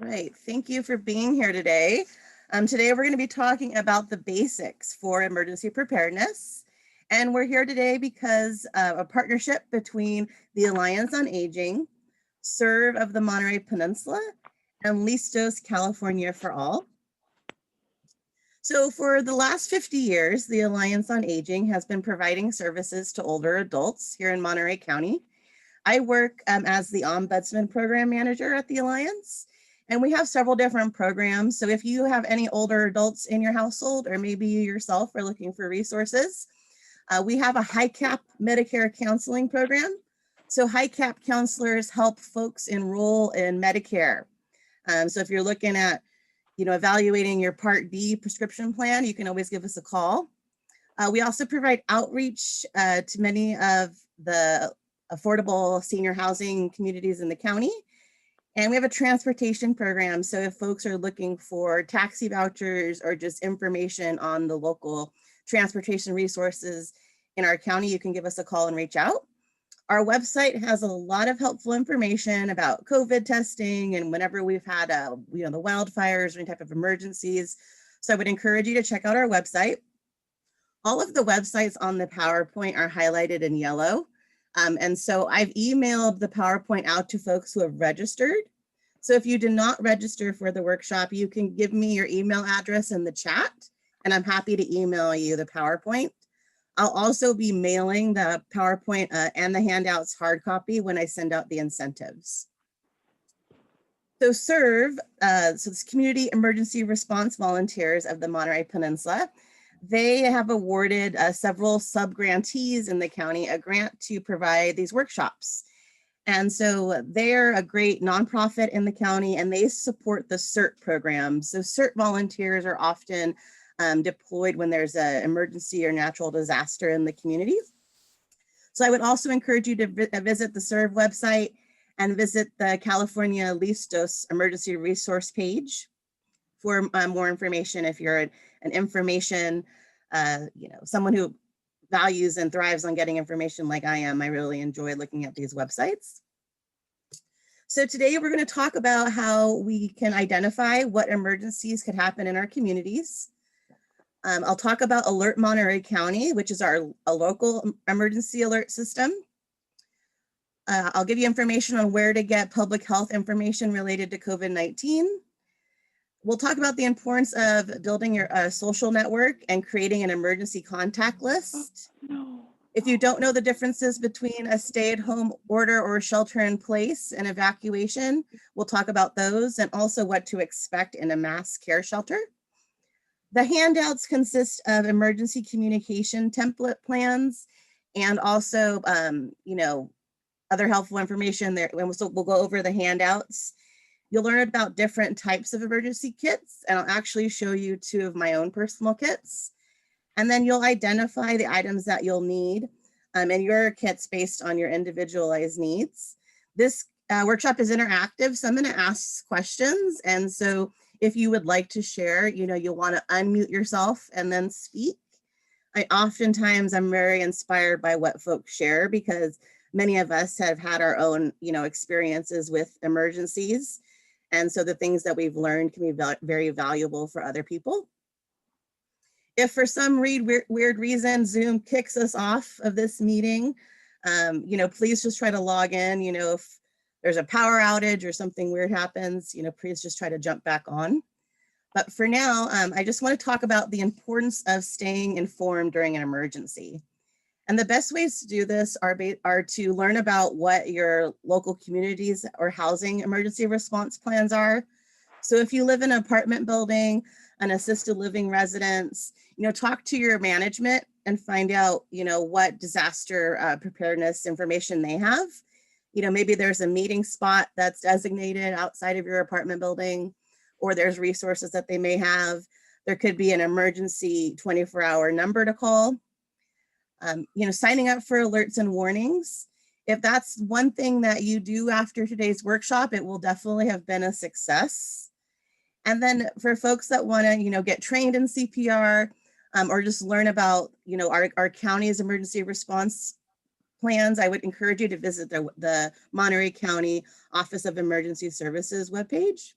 Right. Thank you for being here today. Today we're going to be talking about the basics for emergency preparedness. And we're here today because of a partnership between the Alliance on Aging, SERV of the Monterey Peninsula, and Listos California for All. So for the last 50 years, the Alliance on Aging has been providing services to older adults here in Monterey County. I work as the Ombudsman Program Manager at the Alliance, and we have several different programs. So if you have any older adults in your household, or maybe you yourself are looking for resources, we have a HICAP Medicare Counseling Program. So HICAP counselors help folks enroll in Medicare. So if you're looking at, evaluating your Part B prescription plan, you can always give us a call. We also provide outreach to many of the affordable senior housing communities in the county. And we have a transportation program. So if folks are looking for taxi vouchers or just information on the local transportation resources in our county, you can give us a call and reach out. Our website has a lot of helpful information about COVID testing and whenever we've had the wildfires or any type of emergencies. So I would encourage you to check out our website. All of the websites on the PowerPoint are highlighted in yellow. And so I've emailed the PowerPoint out to folks who have registered. So if you did not register for the workshop, you can give me your email address in the chat, and I'm happy to email you the PowerPoint. I'll also be mailing the PowerPoint and the handouts hard copy when I send out the incentives. So SERV, so it's Community Emergency Response Volunteers of the Monterey Peninsula. They have awarded several sub-grantees in the county a grant to provide these workshops. And so they're a great nonprofit in the county, and they support the CERT program. So CERT volunteers are often deployed when there's an emergency or natural disaster in the community. So I would also encourage you to visit the SERV website and visit the California Listos emergency resource page for more information. If you're an information, someone who values and thrives on getting information like I am, I really enjoy looking at these websites. So today we're going to talk about how we can identify what emergencies could happen in our communities. I'll talk about Alert Monterey County, which is a local emergency alert system. I'll give you information on where to get public health information related to COVID-19. We'll talk about the importance of building your social network and creating an emergency contact list. If you don't know the differences between a stay-at-home order or shelter-in-place and evacuation, we'll talk about those and also what to expect in a mass care shelter. The handouts consist of emergency communication template plans and also, other helpful information there. So we'll go over the handouts. You'll learn about different types of emergency kits, and I'll actually show you 2 of my own personal kits. And then you'll identify the items that you'll need in your kits based on your individualized needs. This workshop is interactive, so I'm going to ask questions. And so if you would like to share, you'll want to unmute yourself and then speak. Oftentimes I'm very inspired by what folks share because many of us have had our own, experiences with emergencies. And so the things that we've learned can be very valuable for other people. If for some weird reason Zoom kicks us off of this meeting, please just try to log in. If there's a power outage or something weird happens, please just try to jump back on. But for now, I just want to talk about the importance of staying informed during an emergency. And the best ways to do this are to learn about what your local communities or housing emergency response plans are. So if you live in an apartment building, an assisted living residence, talk to your management and find out, what disaster preparedness information they have. Maybe there's a meeting spot that's designated outside of your apartment building, or there's resources that they may have. There could be an emergency 24-hour number to call. Signing up for alerts and warnings. If that's one thing that you do after today's workshop, it will definitely have been a success. And then for folks that want to, get trained in CPR or just learn about, our county's emergency response plans, I would encourage you to visit the Monterey County Office of Emergency Services webpage.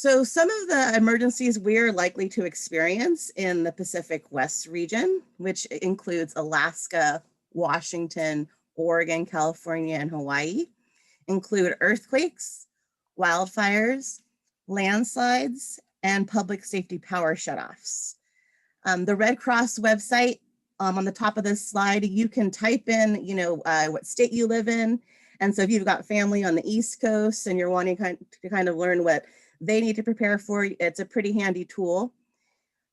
So some of the emergencies we're likely to experience in the Pacific West region, which includes Alaska, Washington, Oregon, California, and Hawaii, include earthquakes, wildfires, landslides, and public safety power shutoffs. The Red Cross website, on the top of this slide, you can type in, what state you live in. And so if you've got family on the East Coast and you're wanting to kind of learn what they need to prepare for, it's a pretty handy tool.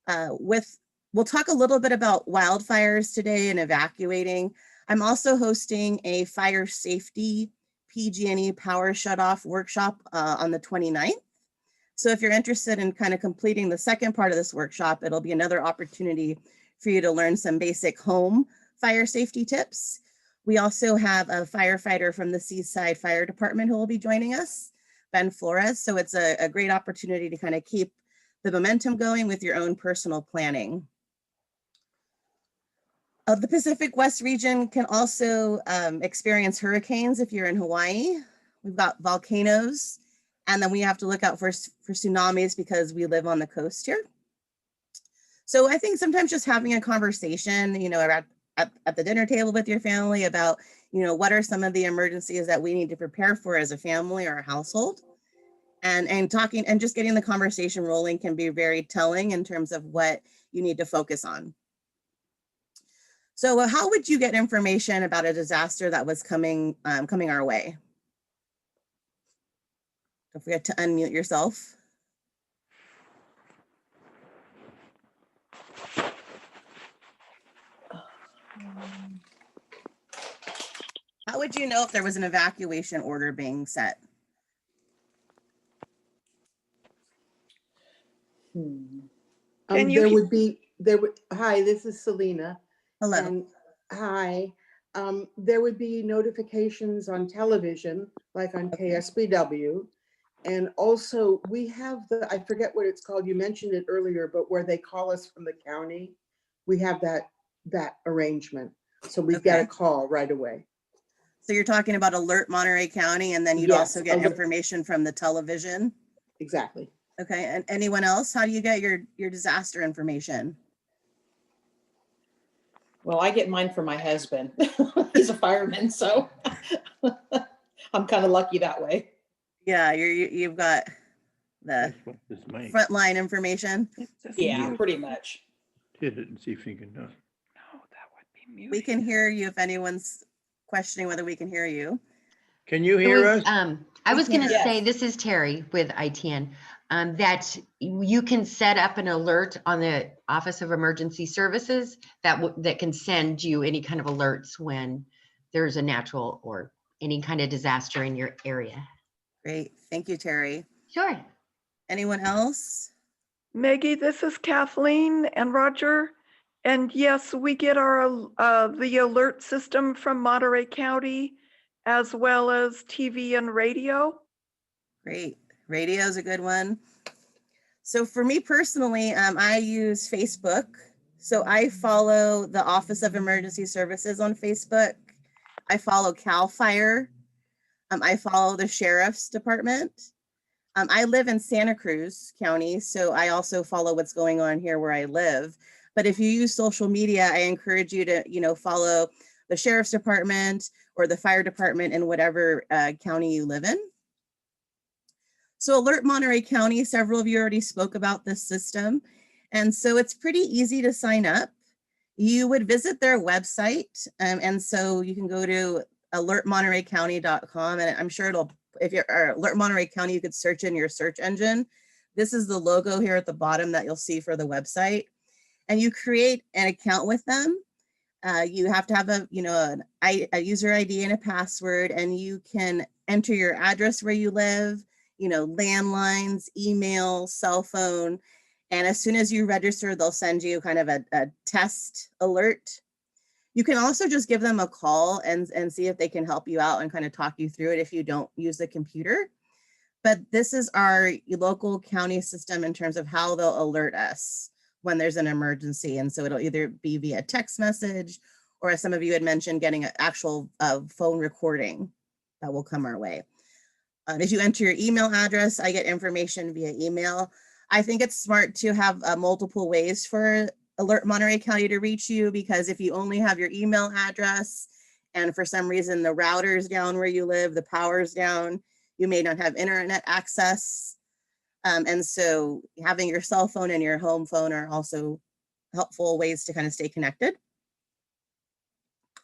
We'll talk a little bit about wildfires today and evacuating. I'm also hosting a fire safety PG&E power shutoff workshop on the 29th. So if you're interested in kind of completing the second part of this workshop, it'll be another opportunity for you to learn some basic home fire safety tips. We also have a firefighter from the Seaside Fire Department who will be joining us, Ben Flores. So it's a great opportunity to kind of keep the momentum going with your own personal planning. The Pacific West region can also experience hurricanes if you're in Hawaii. We've got volcanoes, and then we have to look out for tsunamis because we live on the coast here. So I think sometimes just having a conversation, at the dinner table with your family about, what are some of the emergencies that we need to prepare for as a family or a household, and talking and just getting the conversation rolling can be very telling in terms of what you need to focus on. So how would you get information about a disaster that was coming our way? Don't forget to unmute yourself. How would you know if there was an evacuation order being set? Hi, this is Selena. Hello. And hi, there would be notifications on television, like on KSBW. And also we have I forget what it's called. You mentioned it earlier, but where they call us from the county, we have that arrangement. So we've got a call right away. So you're talking about Alert Monterey County, and then you'd also get information from the television? Exactly. Okay, and anyone else? How do you get your disaster information? Well, I get mine from my husband. He's a fireman, so I'm kind of lucky that way. Yeah, you've got the frontline information. Yeah, pretty much. Hit it and see if you can. No, that would be muted. We can hear you if anyone's questioning whether we can hear you. Can you hear us? I was going to say, this is Terry with ITN, that you can set up an alert on the Office of Emergency Services that can send you any kind of alerts when there's a natural or any kind of disaster in your area. Great. Thank you, Terry. Sure. Anyone else? Maggie, this is Kathleen and Roger. And yes, we get the alert system from Monterey County, as well as TV and radio. Great. Radio is a good one. So for me personally, I use Facebook. So I follow the Office of Emergency Services on Facebook. I follow CAL FIRE. I follow the Sheriff's Department. I live in Santa Cruz County, so I also follow what's going on here where I live. But if you use social media, I encourage you to, follow the Sheriff's Department or the fire department in whatever county you live in. So Alert Monterey County, several of you already spoke about this system. And so it's pretty easy to sign up. You would visit their website. And so you can go to alertmontereycounty.com, and I'm sure if you're Alert Monterey County, you could search in your search engine. This is the logo here at the bottom that you'll see for the website. And you create an account with them. You have to have a user ID and a password, and you can enter your address where you live, landlines, email, cell phone. And as soon as you register, they'll send you kind of a test alert. You can also just give them a call and see if they can help you out and kind of talk you through it if you don't use the computer. But this is our local county system in terms of how they'll alert us when there's an emergency. And so it'll either be via text message, or as some of you had mentioned, getting an actual phone recording that will come our way. If you enter your email address, I get information via email. I think it's smart to have multiple ways for Alert Monterey County to reach you, because if you only have your email address and for some reason the router's down where you live, the power's down, you may not have internet access. And so having your cell phone and your home phone are also helpful ways to kind of stay connected.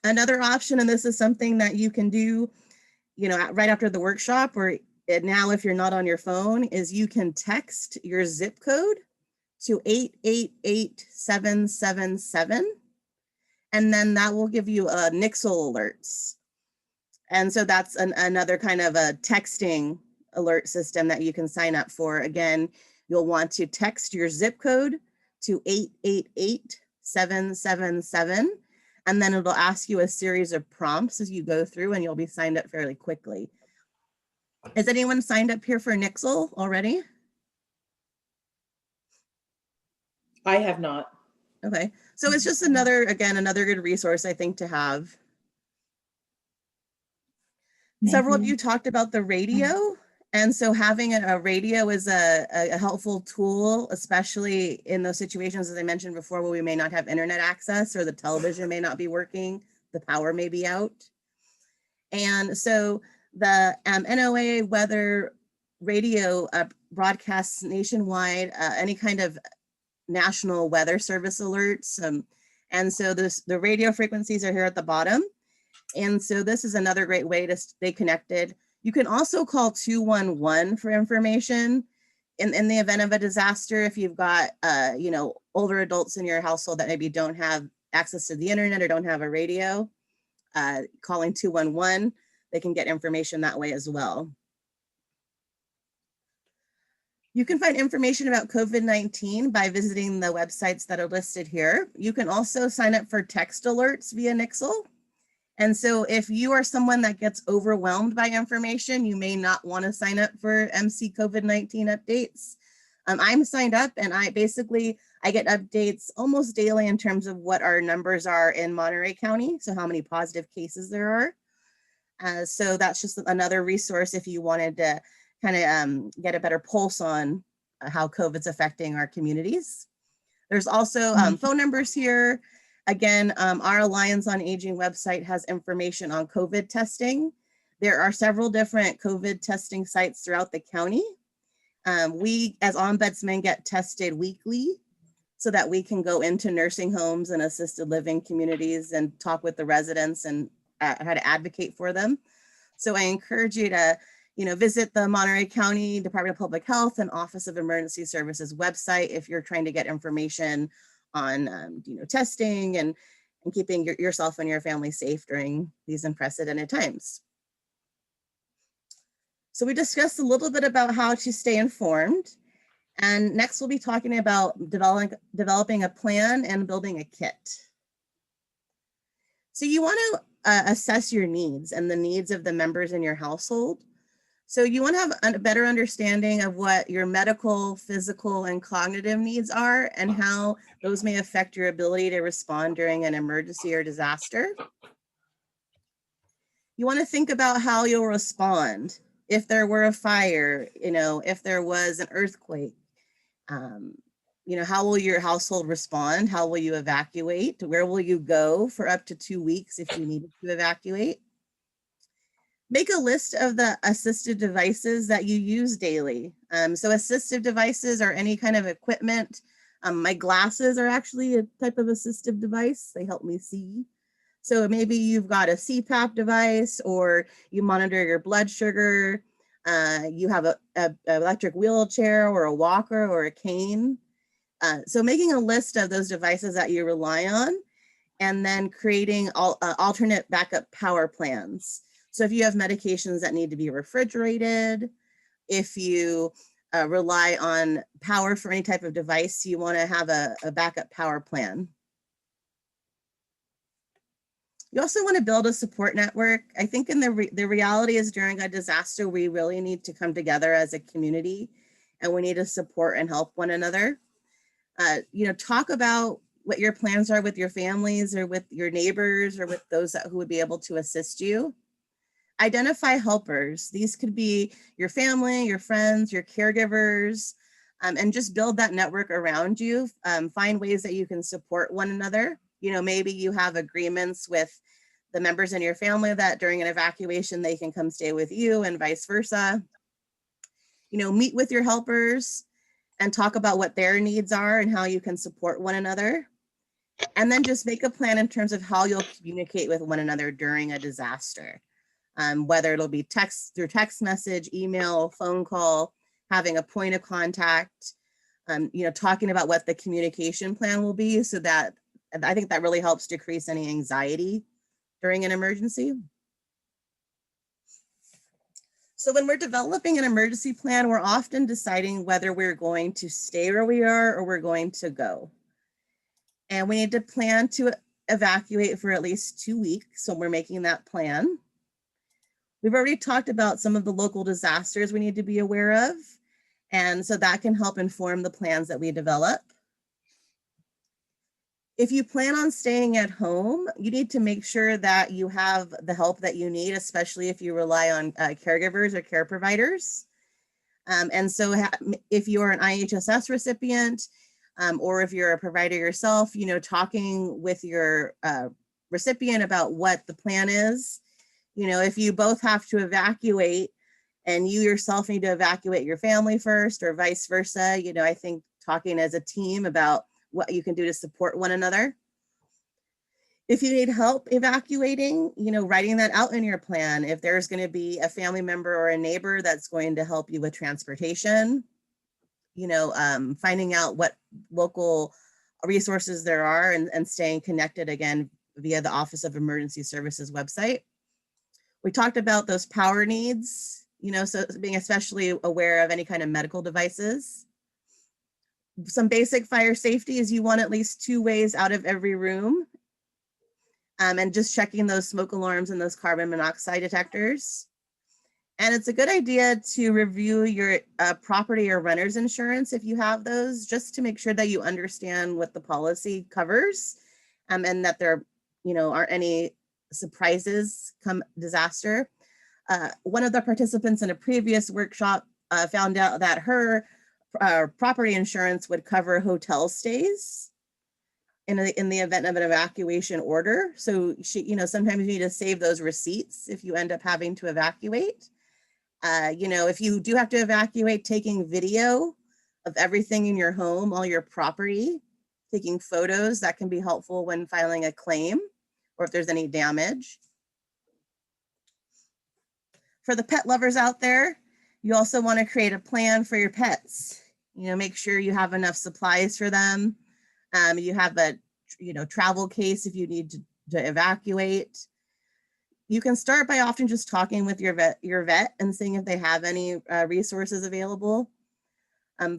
Another option, and this is something that you can do, you know, right after the workshop, or now if you're not on your phone, is you can text your zip code to 888777, and then that will give you a Nixle alerts. And so that's another kind of a texting alert system that you can sign up for. Again, you'll want to text your zip code to 888777, and then it'll ask you a series of prompts as you go through, and you'll be signed up fairly quickly. Has anyone signed up here for Nixle already? I have not. Okay, so it's just another good resource, I think, to have. Several of you talked about the radio. And so having a radio is a helpful tool, especially in those situations, as I mentioned before, where we may not have internet access, or the television may not be working, the power may be out. And so the NOAA weather radio broadcasts nationwide any kind of national weather service alerts. And so the radio frequencies are here at the bottom. And so this is another great way to stay connected. You can also call 211 for information in the event of a disaster. If you've got, you know, older adults in your household that maybe don't have access to the internet or don't have a radio, calling 211, they can get information that way as well. You can find information about COVID-19 by visiting the websites that are listed here. You can also sign up for text alerts via Nixle. And so if you are someone that gets overwhelmed by information, you may not want to sign up for MC COVID-19 updates. I'm signed up, and I get updates almost daily in terms of what our numbers are in Monterey County, so how many positive cases there are. So that's just another resource if you wanted to kind of get a better pulse on how COVID's affecting our communities. There's also phone numbers here. Again, our Alliance on Aging website has information on COVID testing. There are several different COVID testing sites throughout the county. We, as ombudsmen, get tested weekly so that we can go into nursing homes and assisted living communities and talk with the residents and how to advocate for them. So I encourage you to, you know, visit the Monterey County Department of Public Health and Office of Emergency Services website if you're trying to get information on you know, testing and keeping yourself and your family safe during these unprecedented times. So we discussed a little bit about how to stay informed, and next we'll be talking about developing a plan and building a kit. So you want to assess your needs and the needs of the members in your household. So you want to have a better understanding of what your medical, physical, and cognitive needs are, and how those may affect your ability to respond during an emergency or disaster. You want to think about how you'll respond if there were a fire, you know, if there was an earthquake. You know, how will your household respond? How will you evacuate? Where will you go for up to 2 weeks if you needed to evacuate? Make a list of the assistive devices that you use daily. So assistive devices are any kind of equipment. My glasses are actually a type of assistive device. They help me see. So maybe you've got a CPAP device, or you monitor your blood sugar. You have a electric wheelchair or a walker or a cane. So making a list of those devices that you rely on, and then creating alternate backup power plans. So if you have medications that need to be refrigerated, if you rely on power for any type of device, you want to have a backup power plan. You also want to build a support network. I think in the reality is during a disaster, we really need to come together as a community, and we need to support and help one another. You know, talk about what your plans are with your families or with your neighbors or with those who would be able to assist you. Identify helpers. These could be your family, your friends, your caregivers, and just build that network around you. Find ways that you can support one another. You know, maybe you have agreements with the members in your family that during an evacuation, they can come stay with you and vice versa. You know, meet with your helpers and talk about what their needs are and how you can support one another. And then just make a plan in terms of how you'll communicate with one another during a disaster. Whether it'll be text, through text message, email, phone call, having a point of contact, you know, talking about what the communication plan will be, so that I think that really helps decrease any anxiety during an emergency. So when we're developing an emergency plan, we're often deciding whether we're going to stay where we are or we're going to go. And we need to plan to evacuate for at least 2 weeks when we're making that plan. We've already talked about some of the local disasters we need to be aware of. And so that can help inform the plans that we develop. If you plan on staying at home, you need to make sure that you have the help that you need, especially if you rely on caregivers or care providers. And so if you're an IHSS recipient, or if you're a provider yourself, you know, talking with your recipient about what the plan is. You know, if you both have to evacuate and you yourself need to evacuate your family first or vice versa, you know, I think talking as a team about what you can do to support one another. If you need help evacuating, you know, writing that out in your plan. If there's going to be a family member or a neighbor that's going to help you with transportation, you know, finding out what local resources there are and staying connected again via the Office of Emergency Services website. We talked about those power needs, you know, so being especially aware of any kind of medical devices. Some basic fire safety is you want at least 2 ways out of every room, and just checking those smoke alarms and those carbon monoxide detectors. And it's a good idea to review your property or renter's insurance if you have those, just to make sure that you understand what the policy covers, and that there, you know, aren't any surprises come disaster. One of the participants in a previous workshop found out that her property insurance would cover hotel stays in the event of an evacuation order. So she, you know, sometimes you need to save those receipts if you end up having to evacuate. You know, if you do have to evacuate, taking video of everything in your home, all your property, taking photos, that can be helpful when filing a claim or if there's any damage. For the pet lovers out there, you also want to create a plan for your pets. You know, make sure you have enough supplies for them. You have a, you know, travel case if you need to evacuate. You can start by often just talking with your vet and seeing if they have any resources available.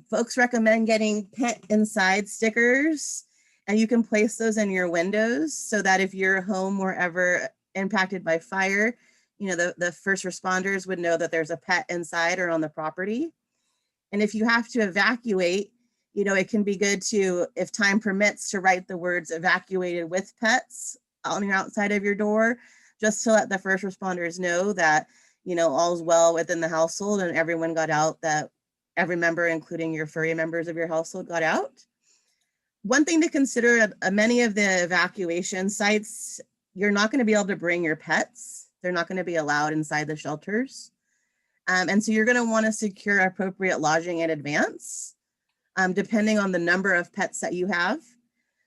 Folks recommend getting pet inside stickers, and you can place those in your windows so that if your home were ever impacted by fire, you know, the first responders would know that there's a pet inside or on the property. And if you have to evacuate, you know, it can be good to, if time permits, to write the words "evacuated with pets" on your outside of your door, just to let the first responders know that, you know, all's well within the household and everyone got out, that every member, including your furry members of your household, got out. One thing to consider, at many of the evacuation sites, you're not going to be able to bring your pets. They're not going to be allowed inside the shelters. And so you're going to want to secure appropriate lodging in advance, depending on the number of pets that you have.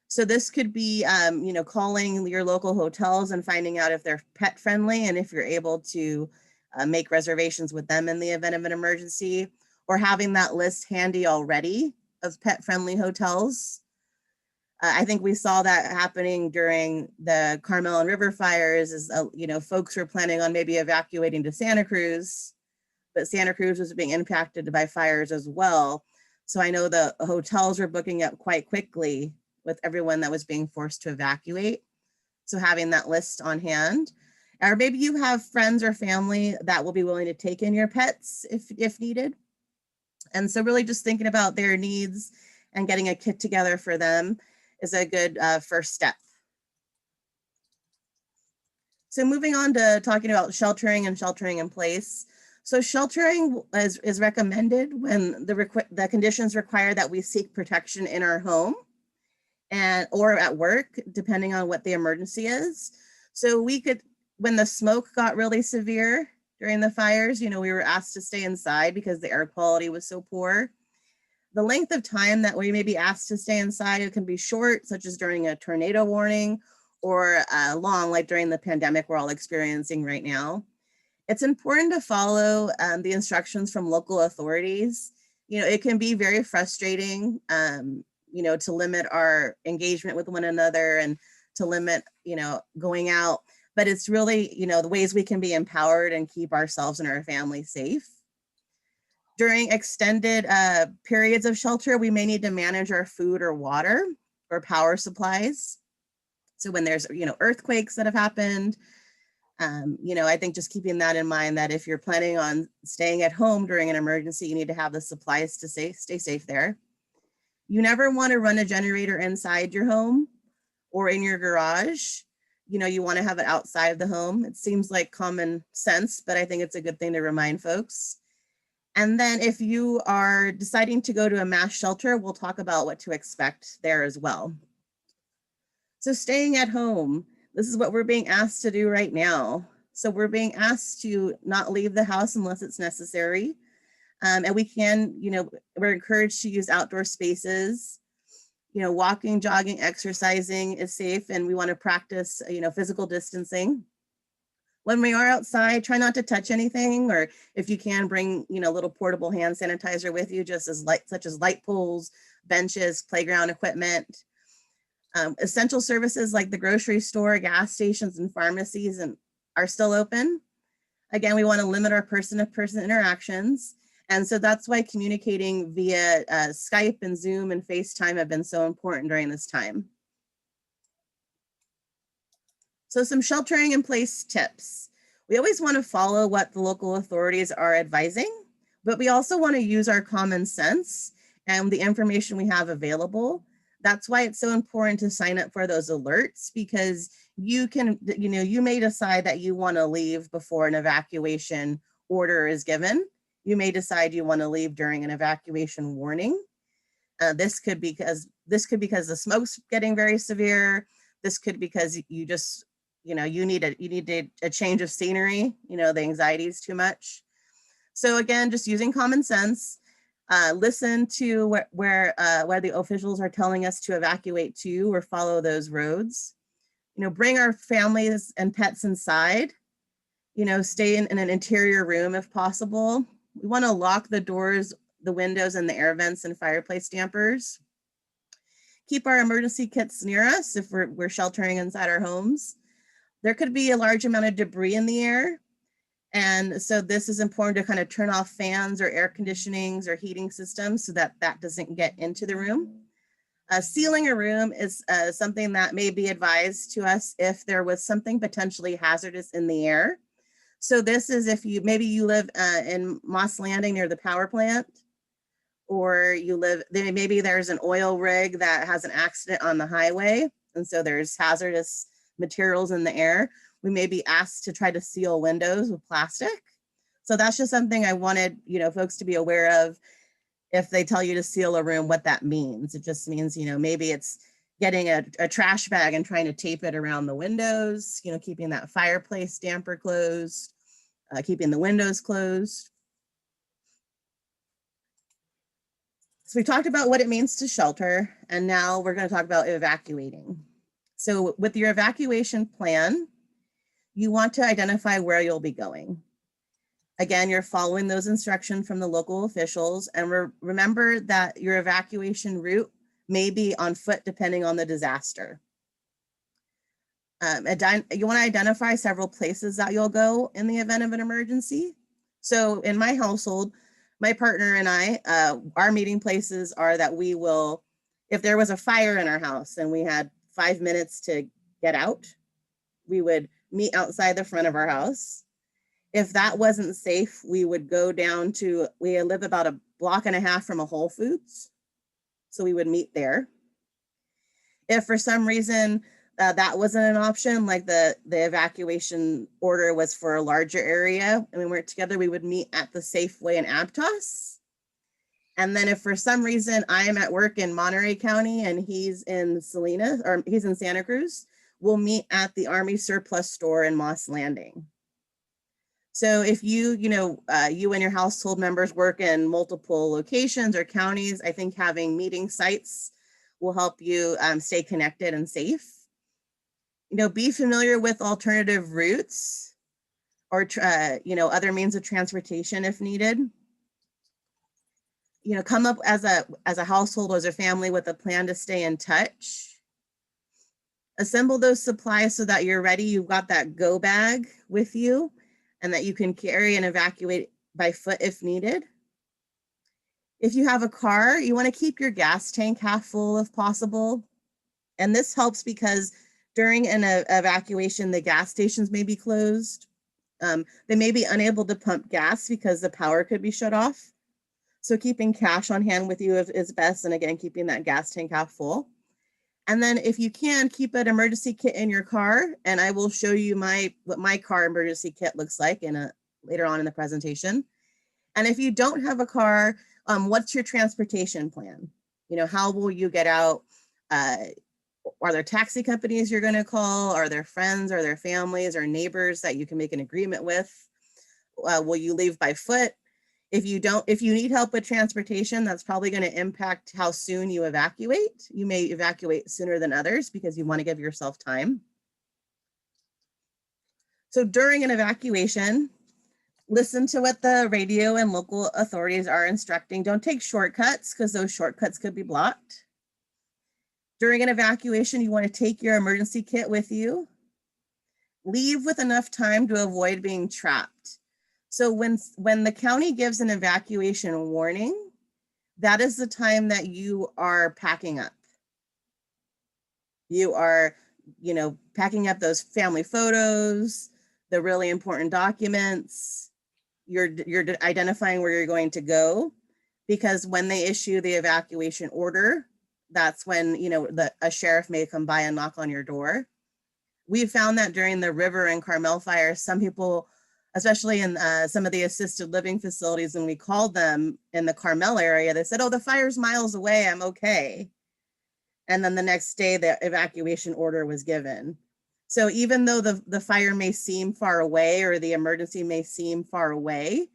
So this could be, you know, calling your local hotels and finding out if they're pet friendly and if you're able to make reservations with them in the event of an emergency, or having that list handy already of pet friendly hotels. I think we saw that happening during the Carmel and River fires, is, you know, folks were planning on maybe evacuating to Santa Cruz, but Santa Cruz was being impacted by fires as well. So I know the hotels were booking up quite quickly with everyone that was being forced to evacuate. So having that list on hand, or maybe you have friends or family that will be willing to take in your pets if needed. And so really just thinking about their needs and getting a kit together for them is a good first step. So moving on to talking about sheltering and sheltering in place. So sheltering is recommended when the conditions require that we seek protection in our home or at work, depending on what the emergency is. So we could, when the smoke got really severe during the fires, we were asked to stay inside because the air quality was so poor. The length of time that we may be asked to stay inside, it can be short, such as during a tornado warning, or long, like during the pandemic we're all experiencing right now. It's important to follow the instructions from local authorities. It can be very frustrating, to limit our engagement with one another and to limit, going out. But it's really, the ways we can be empowered and keep ourselves and our family safe. During extended periods of shelter, we may need to manage our food or water or power supplies. So when there's, earthquakes that have happened, I think just keeping that in mind, that if you're planning on staying at home during an emergency, you need to have the supplies to stay safe there. You never want to run a generator inside your home or in your garage. You want to have it outside of the home. It seems like common sense, but I think it's a good thing to remind folks. And then if you are deciding to go to a mass shelter, we'll talk about what to expect there as well. So staying at home, this is what we're being asked to do right now. So we're being asked to not leave the house unless it's necessary. And we can, we're encouraged to use outdoor spaces. Walking, jogging, exercising is safe, and we want to practice, physical distancing. When we are outside, try not to touch anything, or if you can, bring, little portable hand sanitizer with you, such as light poles, benches, playground equipment. Essential services like the grocery store, gas stations, and pharmacies are still open. Again, we want to limit our person-to-person interactions. And so that's why communicating via Skype and Zoom and FaceTime have been so important during this time. So some sheltering in place tips. We always want to follow what the local authorities are advising, but we also want to use our common sense and the information we have available. That's why it's so important to sign up for those alerts, because you can, you may decide that you want to leave before an evacuation order is given. You may decide you want to leave during an evacuation warning. This could be because the smoke's getting very severe. This could be because you just, you need a change of scenery. The anxiety is too much. So again, just using common sense. Listen to where the officials are telling us to evacuate to, or follow those roads. Bring our families and pets inside. Stay in an interior room if possible. We want to lock the doors, the windows, and the air vents and fireplace dampers. Keep our emergency kits near us if we're sheltering inside our homes. There could be a large amount of debris in the air. And so this is important to kind of turn off fans or air conditionings or heating systems so that doesn't get into the room. Sealing a room is something that may be advised to us if there was something potentially hazardous in the air. So this is if you live in Moss Landing near the power plant, or maybe there's an oil rig that has an accident on the highway, and so there's hazardous materials in the air. We may be asked to try to seal windows with plastic. So that's just something I wanted, folks to be aware of. If they tell you to seal a room, what that means. It just means, maybe it's getting a trash bag and trying to tape it around the windows, keeping that fireplace damper closed, keeping the windows closed. So we talked about what it means to shelter, and now we're going to talk about evacuating. So with your evacuation plan, you want to identify where you'll be going. Again, you're following those instructions from the local officials, and remember that your evacuation route may be on foot depending on the disaster. You want to identify several places that you'll go in the event of an emergency. So in my household, my partner and I, our meeting places are that we will, if there was a fire in our house and we had 5 minutes to get out, we would meet outside the front of our house. If that wasn't safe, we would go down to, we live about a block and a half from a Whole Foods. So we would meet there. If for some reason that wasn't an option. Like the evacuation order was for a larger area, and we weren't together, we would meet at the Safeway in Aptos. And then if for some reason I'm at work in Monterey County and he's in Salinas, or he's in Santa Cruz, we'll meet at the Army Surplus Store in Moss Landing. So if you and your household members work in multiple locations or counties, I think having meeting sites will help you stay connected and safe. Be familiar with alternative routes or, other means of transportation if needed. Come up as a household or as a family with a plan to stay in touch. Assemble those supplies so that you're ready. You've got that go bag with you and that you can carry and evacuate by foot if needed. If you have a car, you want to keep your gas tank half full if possible. And this helps because during an evacuation, the gas stations may be closed. They may be unable to pump gas because the power could be shut off. So keeping cash on hand with you is best. And again, keeping that gas tank half full. And then if you can, keep an emergency kit in your car. And I will show you what my car emergency kit looks like later on in the presentation. And if you don't have a car, what's your transportation plan? How will you get out? Are there taxi companies you're going to call? Are there friends? Are there families or neighbors that you can make an agreement with? Will you leave by foot? If you need help with transportation, that's probably going to impact how soon you evacuate. You may evacuate sooner than others because you want to give yourself time. So during an evacuation, listen to what the radio and local authorities are instructing. Don't take shortcuts because those shortcuts could be blocked. During an evacuation, you want to take your emergency kit with you. Leave with enough time to avoid being trapped. So when the county gives an evacuation warning, that is the time that you are packing up. You are, packing up those family photos, the really important documents. You're identifying where you're going to go, because when they issue the evacuation order, that's when, a sheriff may come by and knock on your door. We found that during the River and Carmel fires, some people, especially in some of the assisted living facilities, when we called them in the Carmel area, they said, "Oh, the fire's miles away, I'm okay." And then the next day, the evacuation order was given. So even though the fire may seem far away or the emergency may seem far away,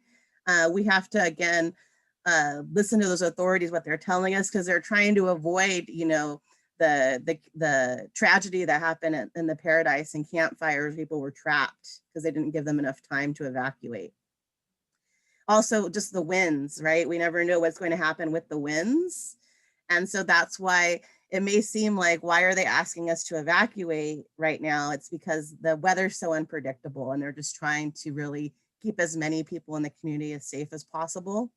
we have to, again, listen to those authorities, what they're telling us, because they're trying to avoid, the tragedy that happened in the Paradise and campfires. People were trapped because they didn't give them enough time to evacuate. Also, just the winds, right? We never know what's going to happen with the winds. And so that's why it may seem like, why are they asking us to evacuate right now? It's because the weather's so unpredictable and they're just trying to really keep as many people in the community as safe as possible.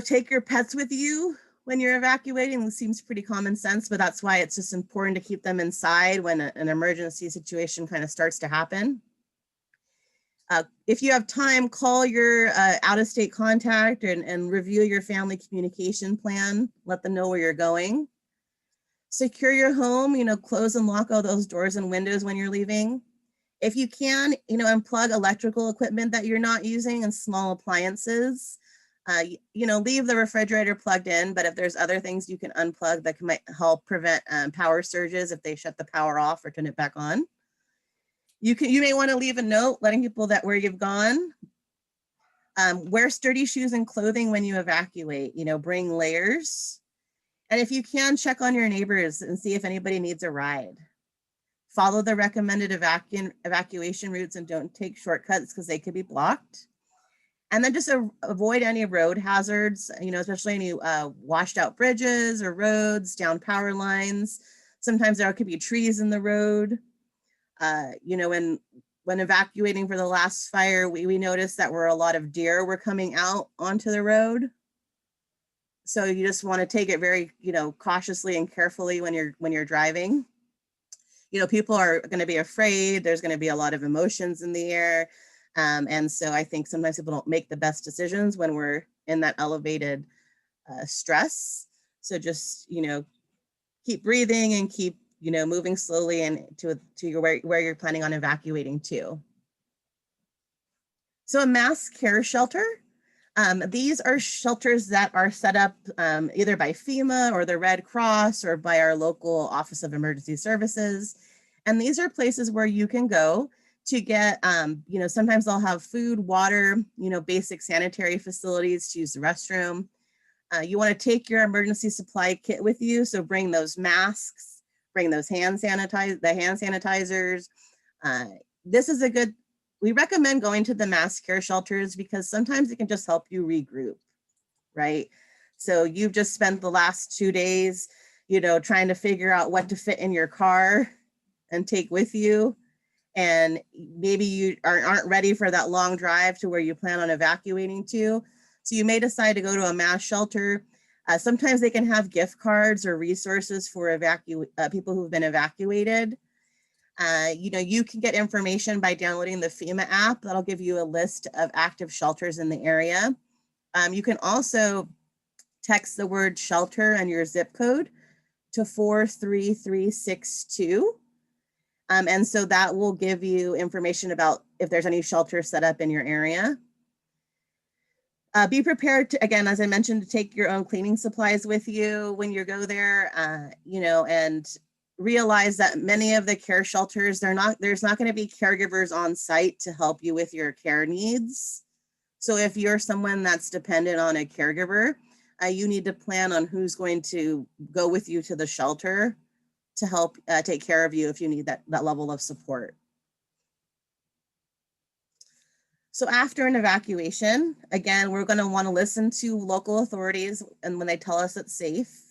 Take your pets with you when you're evacuating. It seems pretty common sense, but that's why it's just important to keep them inside when an emergency situation kind of starts to happen. If you have time, call your out-of-state contact and review your family communication plan. Let them know where you're going. Secure your home, close and lock all those doors and windows when you're leaving. If you can, unplug electrical equipment that you're not using and small appliances. Leave the refrigerator plugged in, but if there's other things you can unplug that might help prevent power surges if they shut the power off or turn it back on. You may want to leave a note letting people that where you've gone. Wear sturdy shoes and clothing when you evacuate. Bring layers. And if you can, check on your neighbors and see if anybody needs a ride. Follow the recommended evacuation routes and don't take shortcuts because they could be blocked. And then just avoid any road hazards, especially any washed out bridges or roads, down power lines. Sometimes there could be trees in the road. When evacuating for the last fire, we noticed that a lot of deer were coming out onto the road. So you just want to take it very, cautiously and carefully when you're driving. People are going to be afraid. There's going to be a lot of emotions in the air. And so I think sometimes people don't make the best decisions when we're in that elevated stress. So just, keep breathing and keep moving slowly and where you're planning on evacuating to. So a mass care shelter, these are shelters that are set up either by FEMA or the Red Cross or by our local Office of Emergency Services. And these are places where you can go to get, sometimes they'll have food, water, basic sanitary facilities to use the restroom. You want to take your emergency supply kit with you. So bring those masks, bring those hand sanitizers. This is we recommend going to the mass care shelters because sometimes it can just help you regroup, right? So you've just spent the last 2 days, trying to figure out what to fit in your car and take with you. And maybe you aren't ready for that long drive to where you plan on evacuating to. So you may decide to go to a mass shelter. Sometimes they can have gift cards or resources for people who've been evacuated. You can get information by downloading the FEMA app. That'll give you a list of active shelters in the area. You can also text the word shelter and your zip code to 43362. And so that will give you information about if there's any shelters set up in your area. Be prepared to, again, as I mentioned, to take your own cleaning supplies with you when you go there, and realize that many of the care shelters, there's not going to be caregivers on site to help you with your care needs. So if you're someone that's dependent on a caregiver, you need to plan on who's going to go with you to the shelter to help take care of you if you need that level of support. So after an evacuation, again, we're going to want to listen to local authorities and when they tell us it's safe.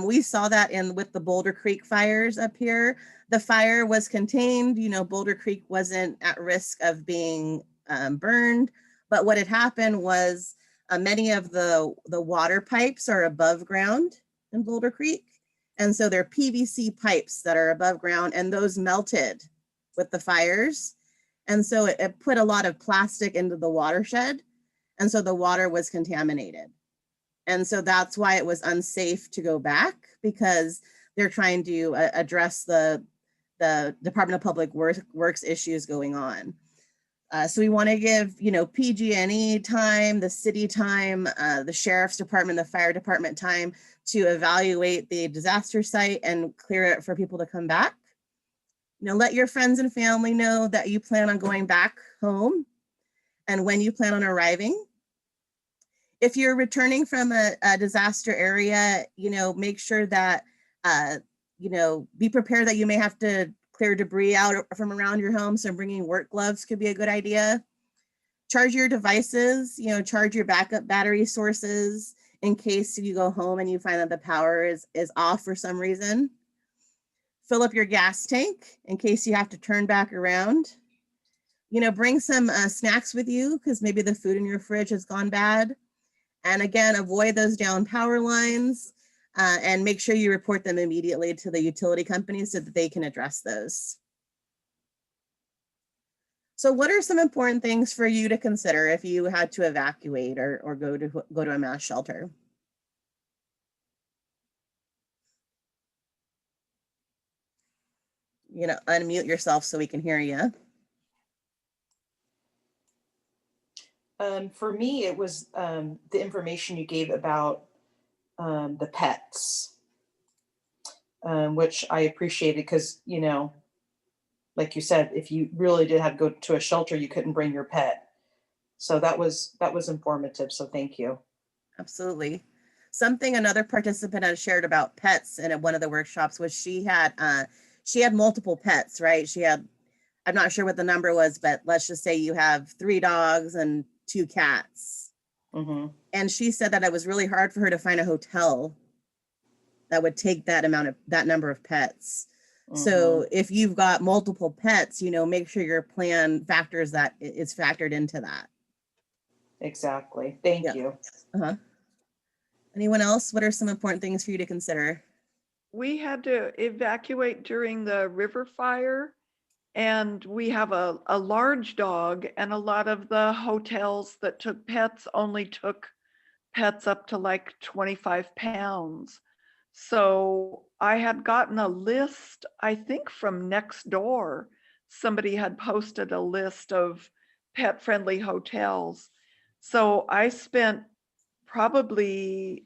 We saw that with the Boulder Creek fires up here. The fire was contained, Boulder Creek wasn't at risk of being burned, but what had happened was many of the water pipes are above ground in Boulder Creek. And so they're PVC pipes that are above ground and those melted with the fires. And so it put a lot of plastic into the watershed. And so the water was contaminated. And so that's why it was unsafe to go back because they're trying to address the Department of Public Works issues going on. So we want to give, PG&E time, the city time, the sheriff's department, the fire department time to evaluate the disaster site and clear it for people to come back. Let your friends and family know that you plan on going back home and when you plan on arriving. If you're returning from a disaster area, make sure that, be prepared that you may have to clear debris out from around your home. So bringing work gloves could be a good idea. Charge your devices, charge your backup battery sources in case you go home and you find that the power is off for some reason. Fill up your gas tank in case you have to turn back around. Bring some snacks with you because maybe the food in your fridge has gone bad. And again, avoid those down power lines and make sure you report them immediately to the utility companies so that they can address those. So what are some important things for you to consider if you had to evacuate or go to a mass shelter? Unmute yourself so we can hear you. For me, it was the information you gave about the pets, which I appreciated because, like you said, if you really did have to go to a shelter, you couldn't bring your pet. So that was informative. So thank you. Absolutely. Something another participant had shared about pets in one of the workshops was she had multiple pets, right? I'm not sure what the number was, but let's just say you have 3 dogs and 2 cats. Mm-hmm. And she said that it was really hard for her to find a hotel that would take that number of pets. Mm-hmm. So if you've got multiple pets, make sure your plan is factored into that. Exactly. Thank you. Uh-huh. Anyone else? What are some important things for you to consider? We had to evacuate during the river fire, and we have a large dog, and a lot of the hotels that took pets only took pets up to like 25 pounds. So I had gotten a list, I think from Nextdoor. Somebody had posted a list of pet-friendly hotels. So I spent probably,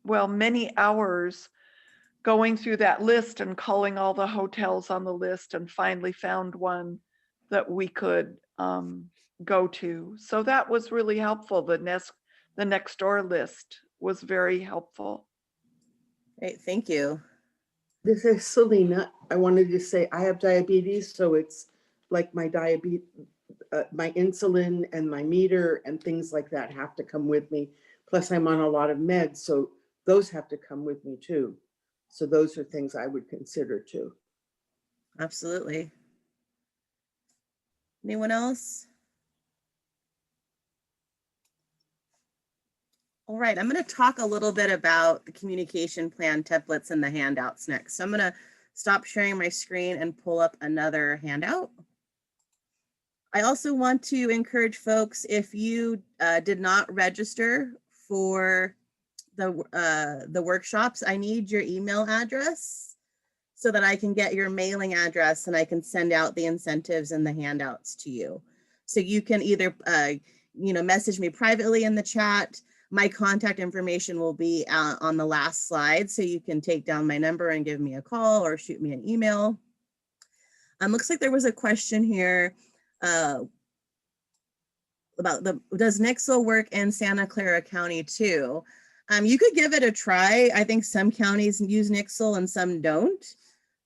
well, many hours going through that list and calling all the hotels on the list, and finally found one that we could go to. So that was really helpful. The Nextdoor list was very helpful. Great, thank you. This is Selena. I wanted to say I have diabetes, so it's like my diabetes, my insulin and my meter and things like that have to come with me. Plus I'm on a lot of meds, so those have to come with me too. So those are things I would consider too. Absolutely. Anyone else? All right, I'm going to talk a little bit about the communication plan templates and the handouts next. So I'm going to stop sharing my screen and pull up another handout. I also want to encourage folks, if you did not register for the workshops, I need your email address so that I can get your mailing address and I can send out the incentives and the handouts to you. So you can either message me privately in the chat. My contact information will be on the last slide, so you can take down my number and give me a call or shoot me an email. Looks like there was a question here about does Nixle work in Santa Clara County too? You could give it a try. I think some counties use Nixle and some don't.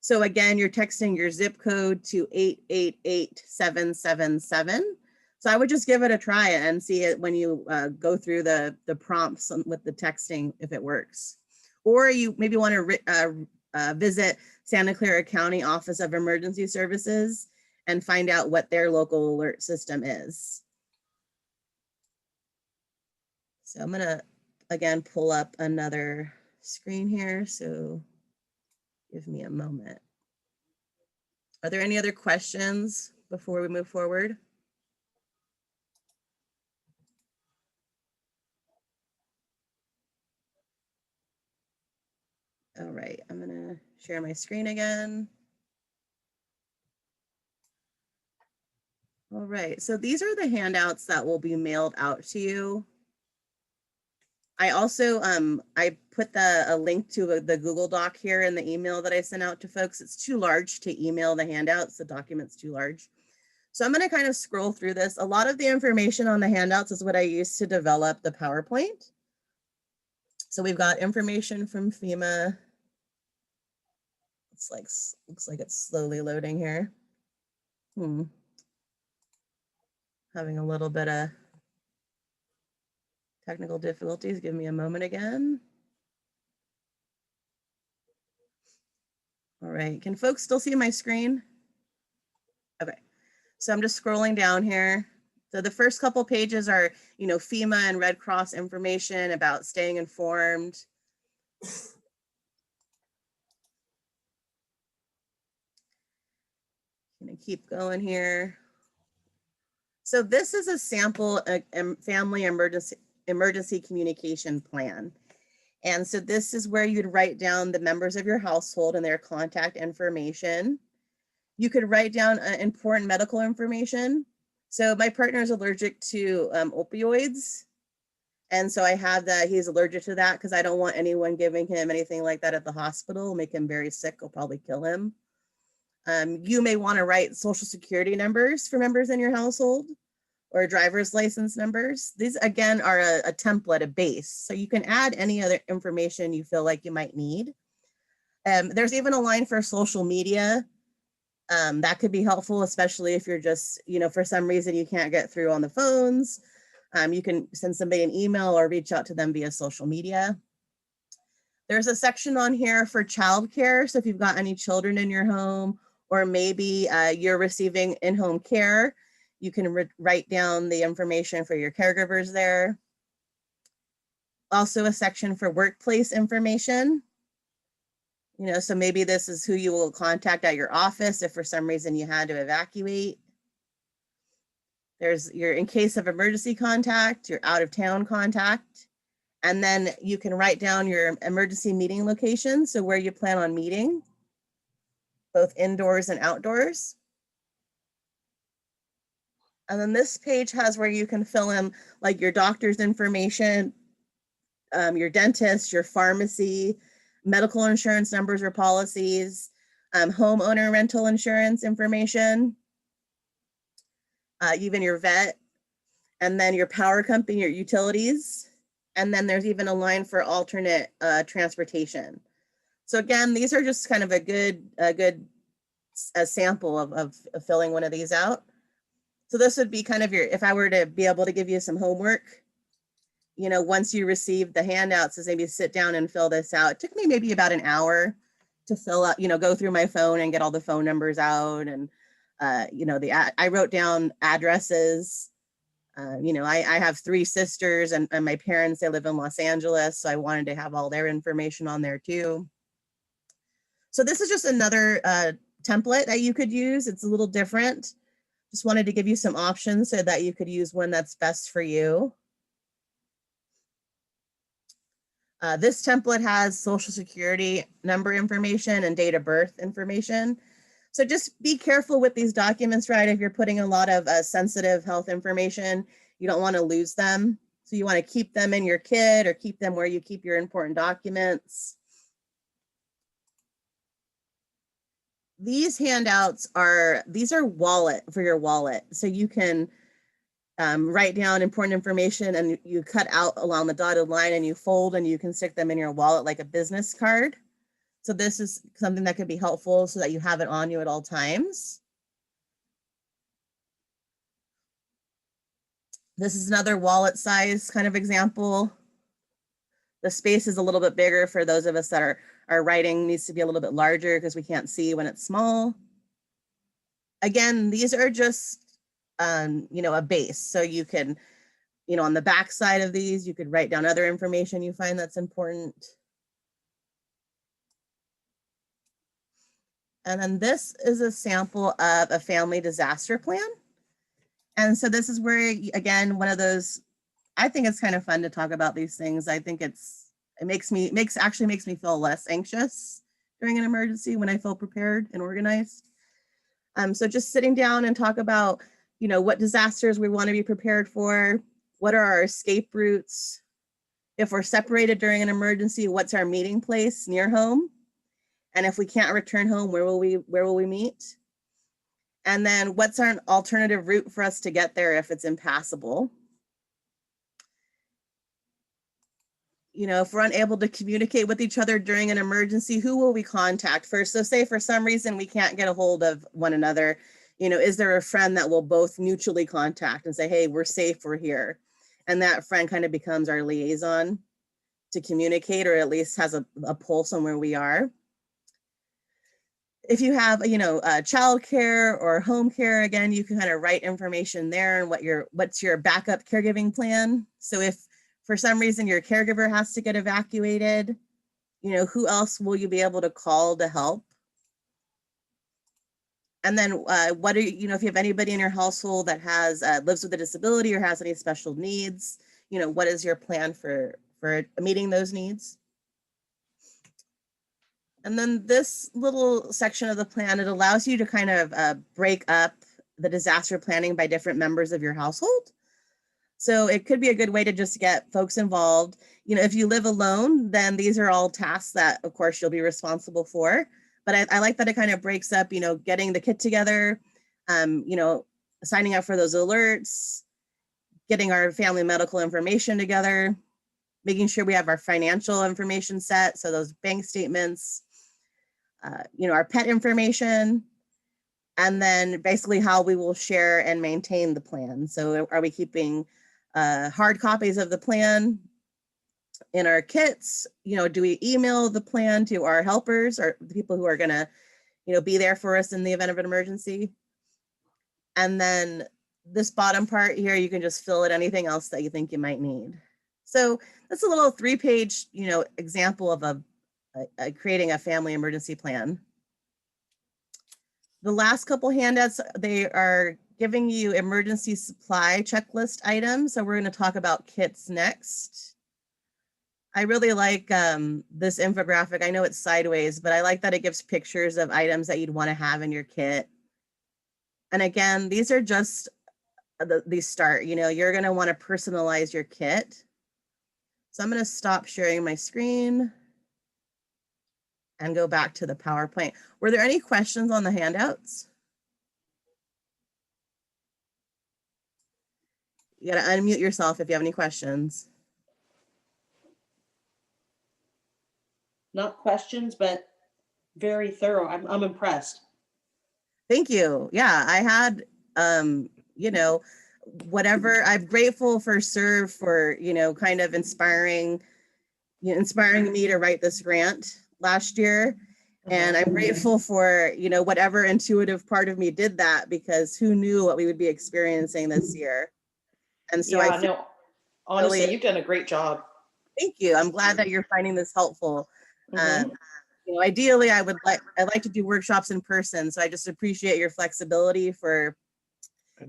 So again, you're texting your zip code to 888777. So I would just give it a try and see it when you go through the prompts with the texting, if it works. Or you maybe want to visit Santa Clara County Office of Emergency Services and find out what their local alert system is. So I'm gonna, again, pull up another screen here. So give me a moment. Are there any other questions before we move forward? All right, I'm gonna share my screen again. All right, so these are the handouts that will be mailed out to you. I also, I put a link to the Google Doc here in the email that I sent out to folks. It's too large to email the handouts, the document's too large. So I'm gonna kind of scroll through this. A lot of the information on the handouts is what I used to develop the PowerPoint. So we've got information from FEMA. It's like, looks like it's slowly loading here. Having a little bit of technical difficulties. Give me a moment again. All right, can folks still see my screen? Okay, so I'm just scrolling down here. So the first couple pages are, FEMA and Red Cross information about staying informed. Gonna keep going here. So this is a sample family emergency communication plan. And so this is where you'd write down the members of your household and their contact information. You could write down important medical information. So my partner is allergic to opioids. And so I have that, he's allergic to that because I don't want anyone giving him anything like that at the hospital, make him very sick, it'll probably kill him. You may want to write social security numbers for members in your household or driver's license numbers. These again are a template, a base. So you can add any other information you feel like you might need. There's even a line for social media. That could be helpful, especially if you're just, for some reason you can't get through on the phones. You can send somebody an email or reach out to them via social media. There's a section on here for childcare. So if you've got any children in your home, or maybe you're receiving in-home care, you can write down the information for your caregivers there. Also a section for workplace information. So maybe this is who you will contact at your office if for some reason you had to evacuate. There's your in case of emergency contact, your out of town contact, And then you can write down your emergency meeting location, so where you plan on meeting, both indoors and outdoors. And then this page has where you can fill in like your doctor's information, your dentist, your pharmacy, medical insurance numbers or policies, homeowner rental insurance information, even your vet, and then your power company, your utilities. And then there's even a line for alternate transportation. So again, these are just kind of a good sample of filling one of these out. So this would be kind of your, if I were to be able to give you some homework, you know, once you receive the handouts, is maybe sit down and fill this out. It took me maybe about an hour to fill out, you know, go through my phone and get all the phone numbers out. And, you know, I wrote down addresses. You know, I have 3 sisters and my parents, they live in Los Angeles. So I wanted to have all their information on there too. So this is just another template that you could use. It's a little different. Just wanted to give you some options so that you could use one that's best for you. This template has social security number information and date of birth information. So just be careful with these documents, right? If you're putting a lot of sensitive health information, you don't want to lose them. So you want to keep them in your kit or keep them where you keep your important documents. These handouts are wallet for your wallet. So you can write down important information and you cut out along the dotted line and you fold and you can stick them in your wallet like a business card. So this is something that could be helpful so that you have it on you at all times. This is another wallet size kind of example. The space is a little bit bigger for those of us that are writing, needs to be a little bit larger because we can't see when it's small. Again, these are just, you know, a base. So you can, you know, on the back side of these, you could write down other information you find that's important. And then this is a sample of a family disaster plan. And so this is where, again, one of those, I think it's kind of fun to talk about these things. I think it actually makes me feel less anxious during an emergency when I feel prepared and organized. So just sitting down and talk about, you know, what disasters we want to be prepared for, what are our escape routes? If we're separated during an emergency, what's our meeting place near home? And if we can't return home, where will we meet? And then what's our alternative route for us to get there if it's impassable? You know, if we're unable to communicate with each other during an emergency, who will we contact first? So say for some reason we can't get a hold of one another, you know, is there a friend that we'll both mutually contact and say, hey, we're safe, we're here. And that friend kind of becomes our liaison to communicate, or at least has a pulse on where we are. If you have, you know, childcare or home care, again, you can kind of write information there and what's your backup caregiving plan. So if for some reason your caregiver has to get evacuated, you know, who else will you be able to call to help? And then you know, if you have anybody in your household that has lives with a disability or has any special needs, you know, what is your plan for meeting those needs? And then this little section of the plan, it allows you to kind of break up the disaster planning by different members of your household. So it could be a good way to just get folks involved. You know, if you live alone, then these are all tasks that, of course, you'll be responsible for. But I like that it kind of breaks up, you know, getting the kit together, you know, signing up for those alerts, getting our family medical information together, making sure we have our financial information set. So those bank statements, you know, our pet information, and then basically how we will share and maintain the plan. So are we keeping hard copies of the plan in our kits? You know, do we email the plan to our helpers or the people who are going to, you know, be there for us in the event of an emergency? And then this bottom part here, you can just fill in anything else that you think you might need. So that's a little 3-page, you know, example of creating a family emergency plan. The last couple handouts, they are giving you emergency supply checklist items. So we're going to talk about kits next. I really like this infographic. I know it's sideways, but I like that it gives pictures of items that you'd want to have in your kit. And again, these are just the start. You know, you're going to want to personalize your kit. So I'm going to stop sharing my screen and go back to the PowerPoint. Were there any questions on the handouts? You got to unmute yourself if you have any questions. Not questions, but very thorough. I'm impressed. Thank you. Yeah, I had, you know, whatever. I'm grateful for Serve for, you know, kind of inspiring me to write this grant last year. And I'm grateful for, you know, whatever intuitive part of me did that, because who knew what we would be experiencing this year. And so Yeah, no, honestly, really, you've done a great job. thank you. I'm glad that you're finding this helpful. You know, ideally, I'd like to do workshops in person. So I just appreciate your flexibility for,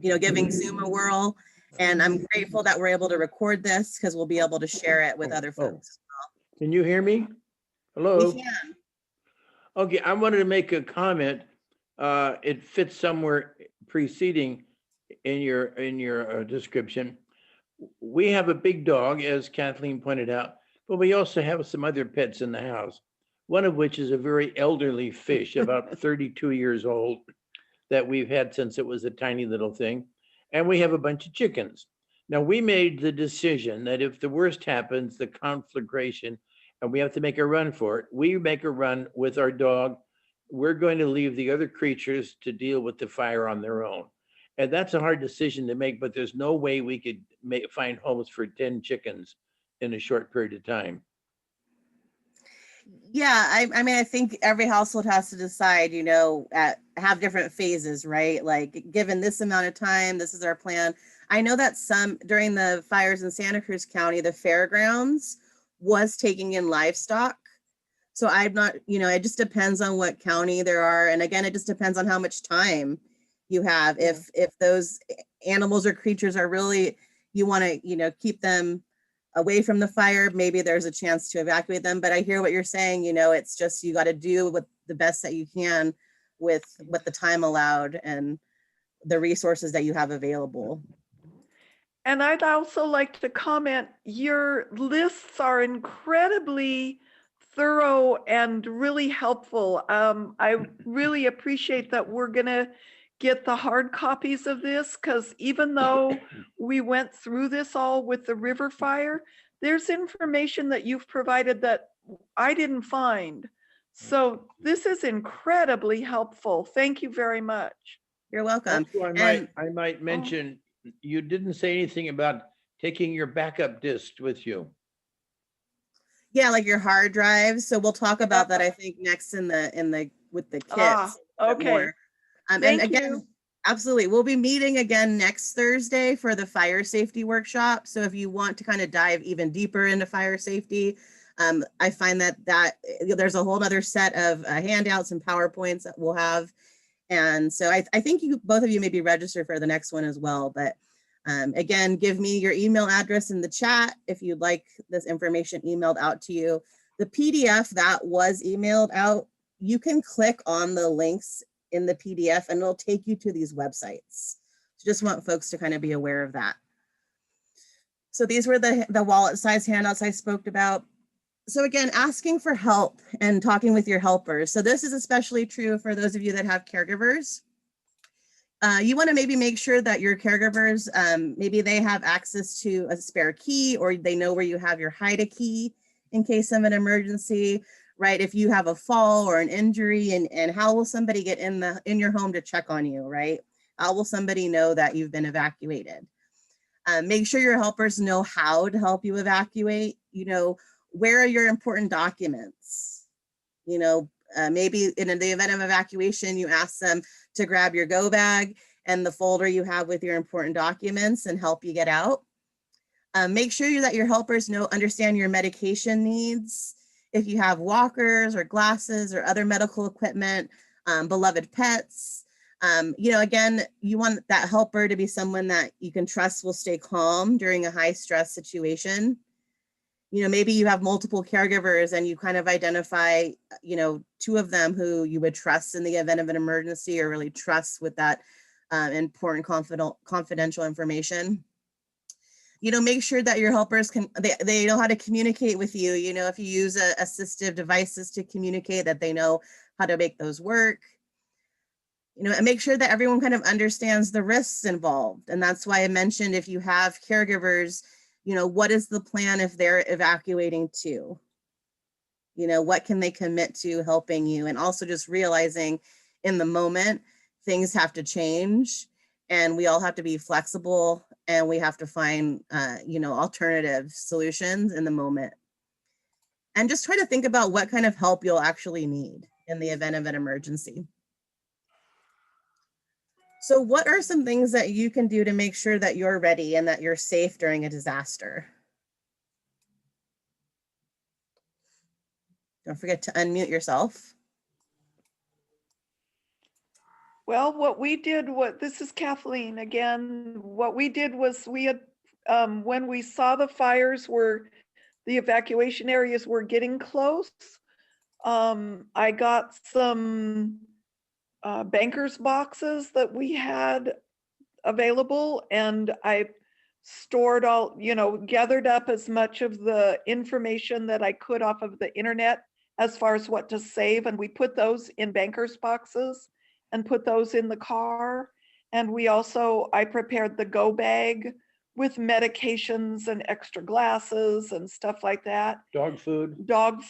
you know, giving Zoom a whirl. And I'm grateful that we're able to record this because we'll be able to share it with other folks. Can you hear me? We Hello? can. Okay, I wanted to make a comment. It fits somewhere preceding in your description. We have a big dog, as Kathleen pointed out, but we also have some other pets in the house. One of which is a very elderly fish, about 32 years old, that we've had since it was a tiny little thing. And we have a bunch of chickens. Now, we made the decision that if the worst happens, the conflagration, and we have to make a run for it, we make a run with our dog. We're going to leave the other creatures to deal with the fire on their own. And that's a hard decision to make, but there's no way we could find homes for 10 chickens in a short period of time. Yeah, I mean, I think every household has to decide, you know, have different phases, right? Like, given this amount of time, this is our plan. I know that during the fires in Santa Cruz County, the fairgrounds was taking in livestock. So I'm not, you know, it just depends on what county there are. And again, it just depends on how much time you have. If those animals or creatures are really, you want to, you know, keep them away from the fire, maybe there's a chance to evacuate them. But I hear what you're saying, you know, it's just, you got to do what the best that you can with what the time allowed and the resources that you have available. And I'd also like to comment, your lists are incredibly thorough and really helpful. I really appreciate that we're gonna get the hard copies of this, because even though we went through this all with the river fire, there's information that you've provided that I didn't find. So this is incredibly helpful. Thank you very much. You're welcome. Also, I might mention, you didn't say anything about taking your backup disc with you. Yeah, like your hard drives. So we'll talk about that, I think, next with the kits. Okay. And Thank again, you. absolutely. We'll be meeting again next Thursday for the fire safety workshop. So if you want to kind of dive even deeper into fire safety, I find that there's a whole other set of handouts and PowerPoints that we'll have. And so I think both of you may be registered for the next one as well. But again, give me your email address in the chat if you'd like this information emailed out to you. The PDF that was emailed out, you can click on the links in the PDF and it'll take you to these websites. So just want folks to kind of be aware of that. So these were the wallet size handouts I spoke about. So again, asking for help and talking with your helpers. So this is especially true for those of you that have caregivers. You want to maybe make sure that your caregivers, maybe they have access to a spare key, or they know where you have your HIDA key in case of an emergency, right? If you have a fall or an injury, and how will somebody get in your home to check on you, right? How will somebody know that you've been evacuated? Make sure your helpers know how to help you evacuate. You know, where are your important documents? You know, maybe in the event of evacuation, you ask them to grab your go bag and the folder you have with your important documents and help you get out. Make sure that your helpers understand your medication needs. If you have walkers or glasses or other medical equipment, beloved pets, you know, again, you want that helper to be someone that you can trust will stay calm during a high stress situation. maybe you have multiple caregivers and you kind of identify, two of them who you would trust in the event of an emergency or really trust with that important confidential information. Make sure that your helpers they know how to communicate with you. If you use assistive devices to communicate, that they know how to make those work. And make sure that everyone kind of understands the risks involved. And that's why I mentioned, if you have caregivers, what is the plan if they're evacuating too? What can they commit to helping you? And also just realizing in the moment, things have to change and we all have to be flexible and we have to find, alternative solutions in the moment. And just try to think about what kind of help you'll actually need in the event of an emergency. So what are some things that you can do to make sure that you're ready and that you're safe during a disaster? Don't forget to unmute yourself. Well, this is Kathleen again. What we did was we had, when we saw the fires the evacuation areas were getting close, I got some banker's boxes that we had available, and I stored gathered up as much of the information that I could off of the internet as far as what to save, and we put those in banker's boxes and put those in the car. And I prepared the go bag with medications and extra glasses and stuff like that. Dog food, dog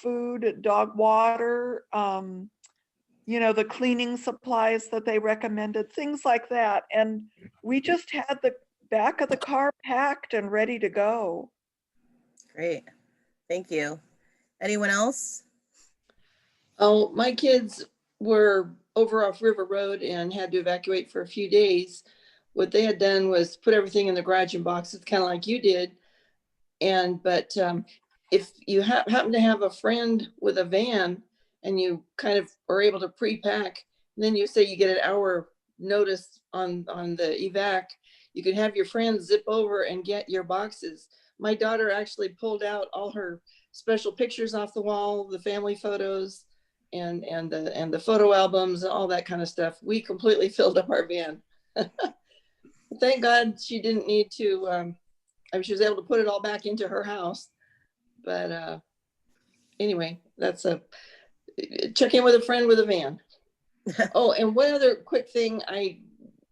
water, the cleaning supplies that they recommended, things like that. And we just had the back of the car packed and ready to go. Great. Thank you. Anyone else? Oh, my kids were over off River Road and had to evacuate for a few days. What they had done was put everything in the garage in boxes, kind of like you did. But if you happen to have a friend with a van and you kind of are able to pre-pack, then you say you get an hour notice on the evac, you can have your friends zip over and get your boxes. My daughter actually pulled out all her special pictures off the wall, the family photos, and the photo albums, all that kind of stuff. We completely filled up our van. Thank God she didn't need to. She was able to put it all back into her house. But anyway, that's check in with a friend with a van. Oh, and one other quick thing I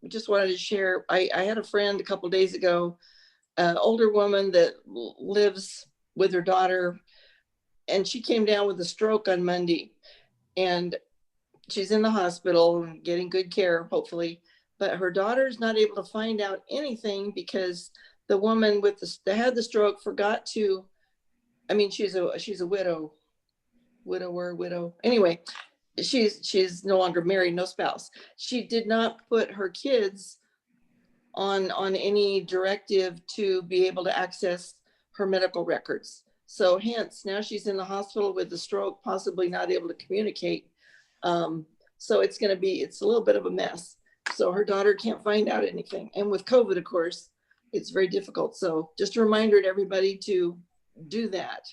just wanted to share. I had a friend a couple days ago, an older woman that lives with her daughter, and she came down with a stroke on Monday. And she's in the hospital getting good care, hopefully, but her daughter's not able to find out anything because the woman that had the stroke forgot to, she's a widow. Anyway, she's no longer married, no spouse. She did not put her kids on any directive to be able to access her medical records. So hence, now she's in the hospital with the stroke, possibly not able to communicate. So it's a little bit of a mess. So her daughter can't find out anything. And with COVID, of course, it's very difficult. So just a reminder to everybody to do that.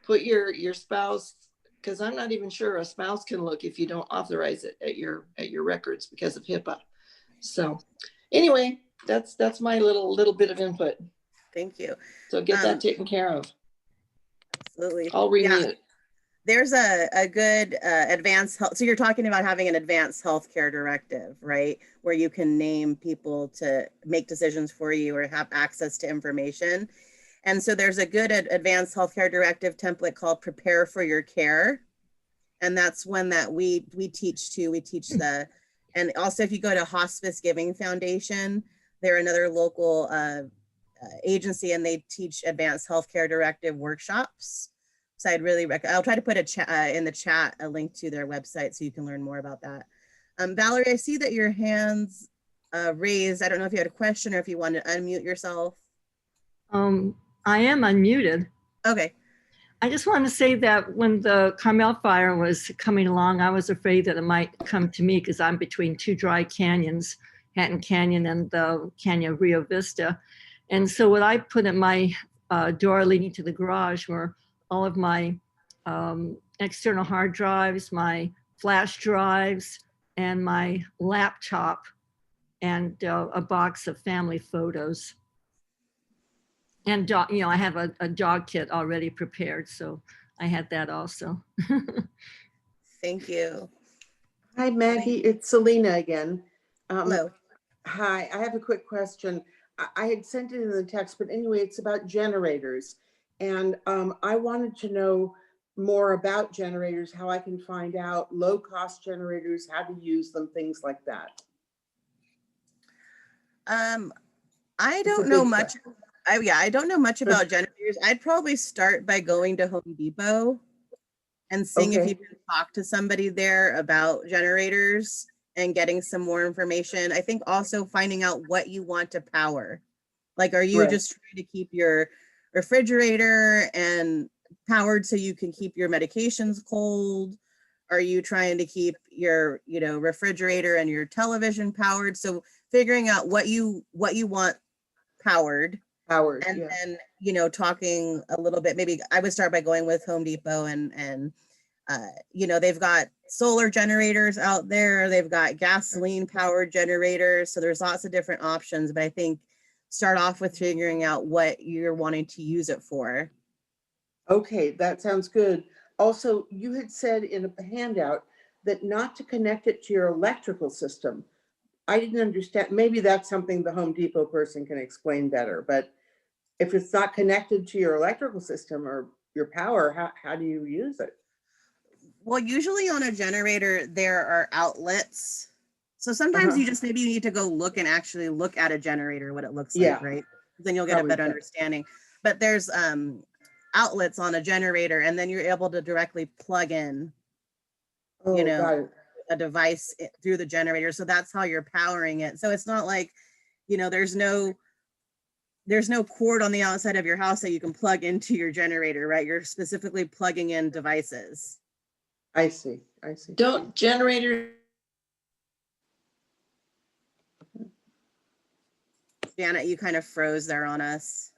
Put your spouse, because I'm not even sure a spouse can look if you don't authorize it at your records because of HIPAA. So anyway, that's my little bit of input. Thank you. So get that taken care of. Absolutely. I'll remute. Yeah. There's a good advanced health. So you're talking about having an advanced healthcare directive, right? Where you can name people to make decisions for you or have access to information. And so there's a good advanced healthcare directive template called Prepare for Your Care. And that's one that we teach too. We teach and also if you go to Hospice Giving Foundation, they're another local agency and they teach advanced healthcare directive workshops. So I'd really I'll try to put in the chat a link to their website so you can learn more about that. Valerie, I see that your hand's raised. I don't know if you had a question or if you want to unmute yourself. I am unmuted. Okay. I just want to say that when the Carmel fire was coming along, I was afraid that it might come to me because I'm between two dry canyons, Hatton Canyon and the Canyon of Rio Vista. And so what I put in my door leading to the garage were all of my external hard drives, my flash drives, and my laptop, and a box of family photos. And I have a dog kit already prepared, so I had that also. Thank you. Hi, Maggie. It's Selena again. Hello. Hi, I have a quick question. I had sent it in the text, but anyway, it's about generators. And I wanted to know more about generators, how I can find out low-cost generators, how to use them, things like that. I It's a don't know big much. question. I don't know much about generators. I'd probably start by going to Home Depot and seeing if Okay. you can talk to somebody there about generators and getting some more information. I think also finding out what you want to power. Like, are you Right. just trying to keep your refrigerator and powered so you can keep your medications cold? Are you trying to keep your, refrigerator and your television powered? So figuring out what you want powered. Howard, And yeah. then, talking a little bit, maybe I would start by going with Home Depot and they've got solar generators out there. They've got gasoline powered generators. So there's lots of different options, but I think start off with figuring out what you're wanting to use it for. Okay, that sounds good. Also, you had said in a handout that not to connect it to your electrical system. I didn't understand. Maybe that's something the Home Depot person can explain better, but if it's not connected to your electrical system or your power, how do you use it? Well, usually on a generator, there are outlets. So sometimes you just maybe you need to go look and actually look at a generator, what it looks Yeah. like, right? Then you'll get a Probably better better. understanding. But there's outlets on a generator, and then you're able to directly plug in, Oh, got it. a device through the generator. So that's how you're powering it. So it's not like, there's no cord on the outside of your house that you can plug into your generator, right? You're specifically plugging in devices. I see. Don't generators, Janet, you kind of froze there on us.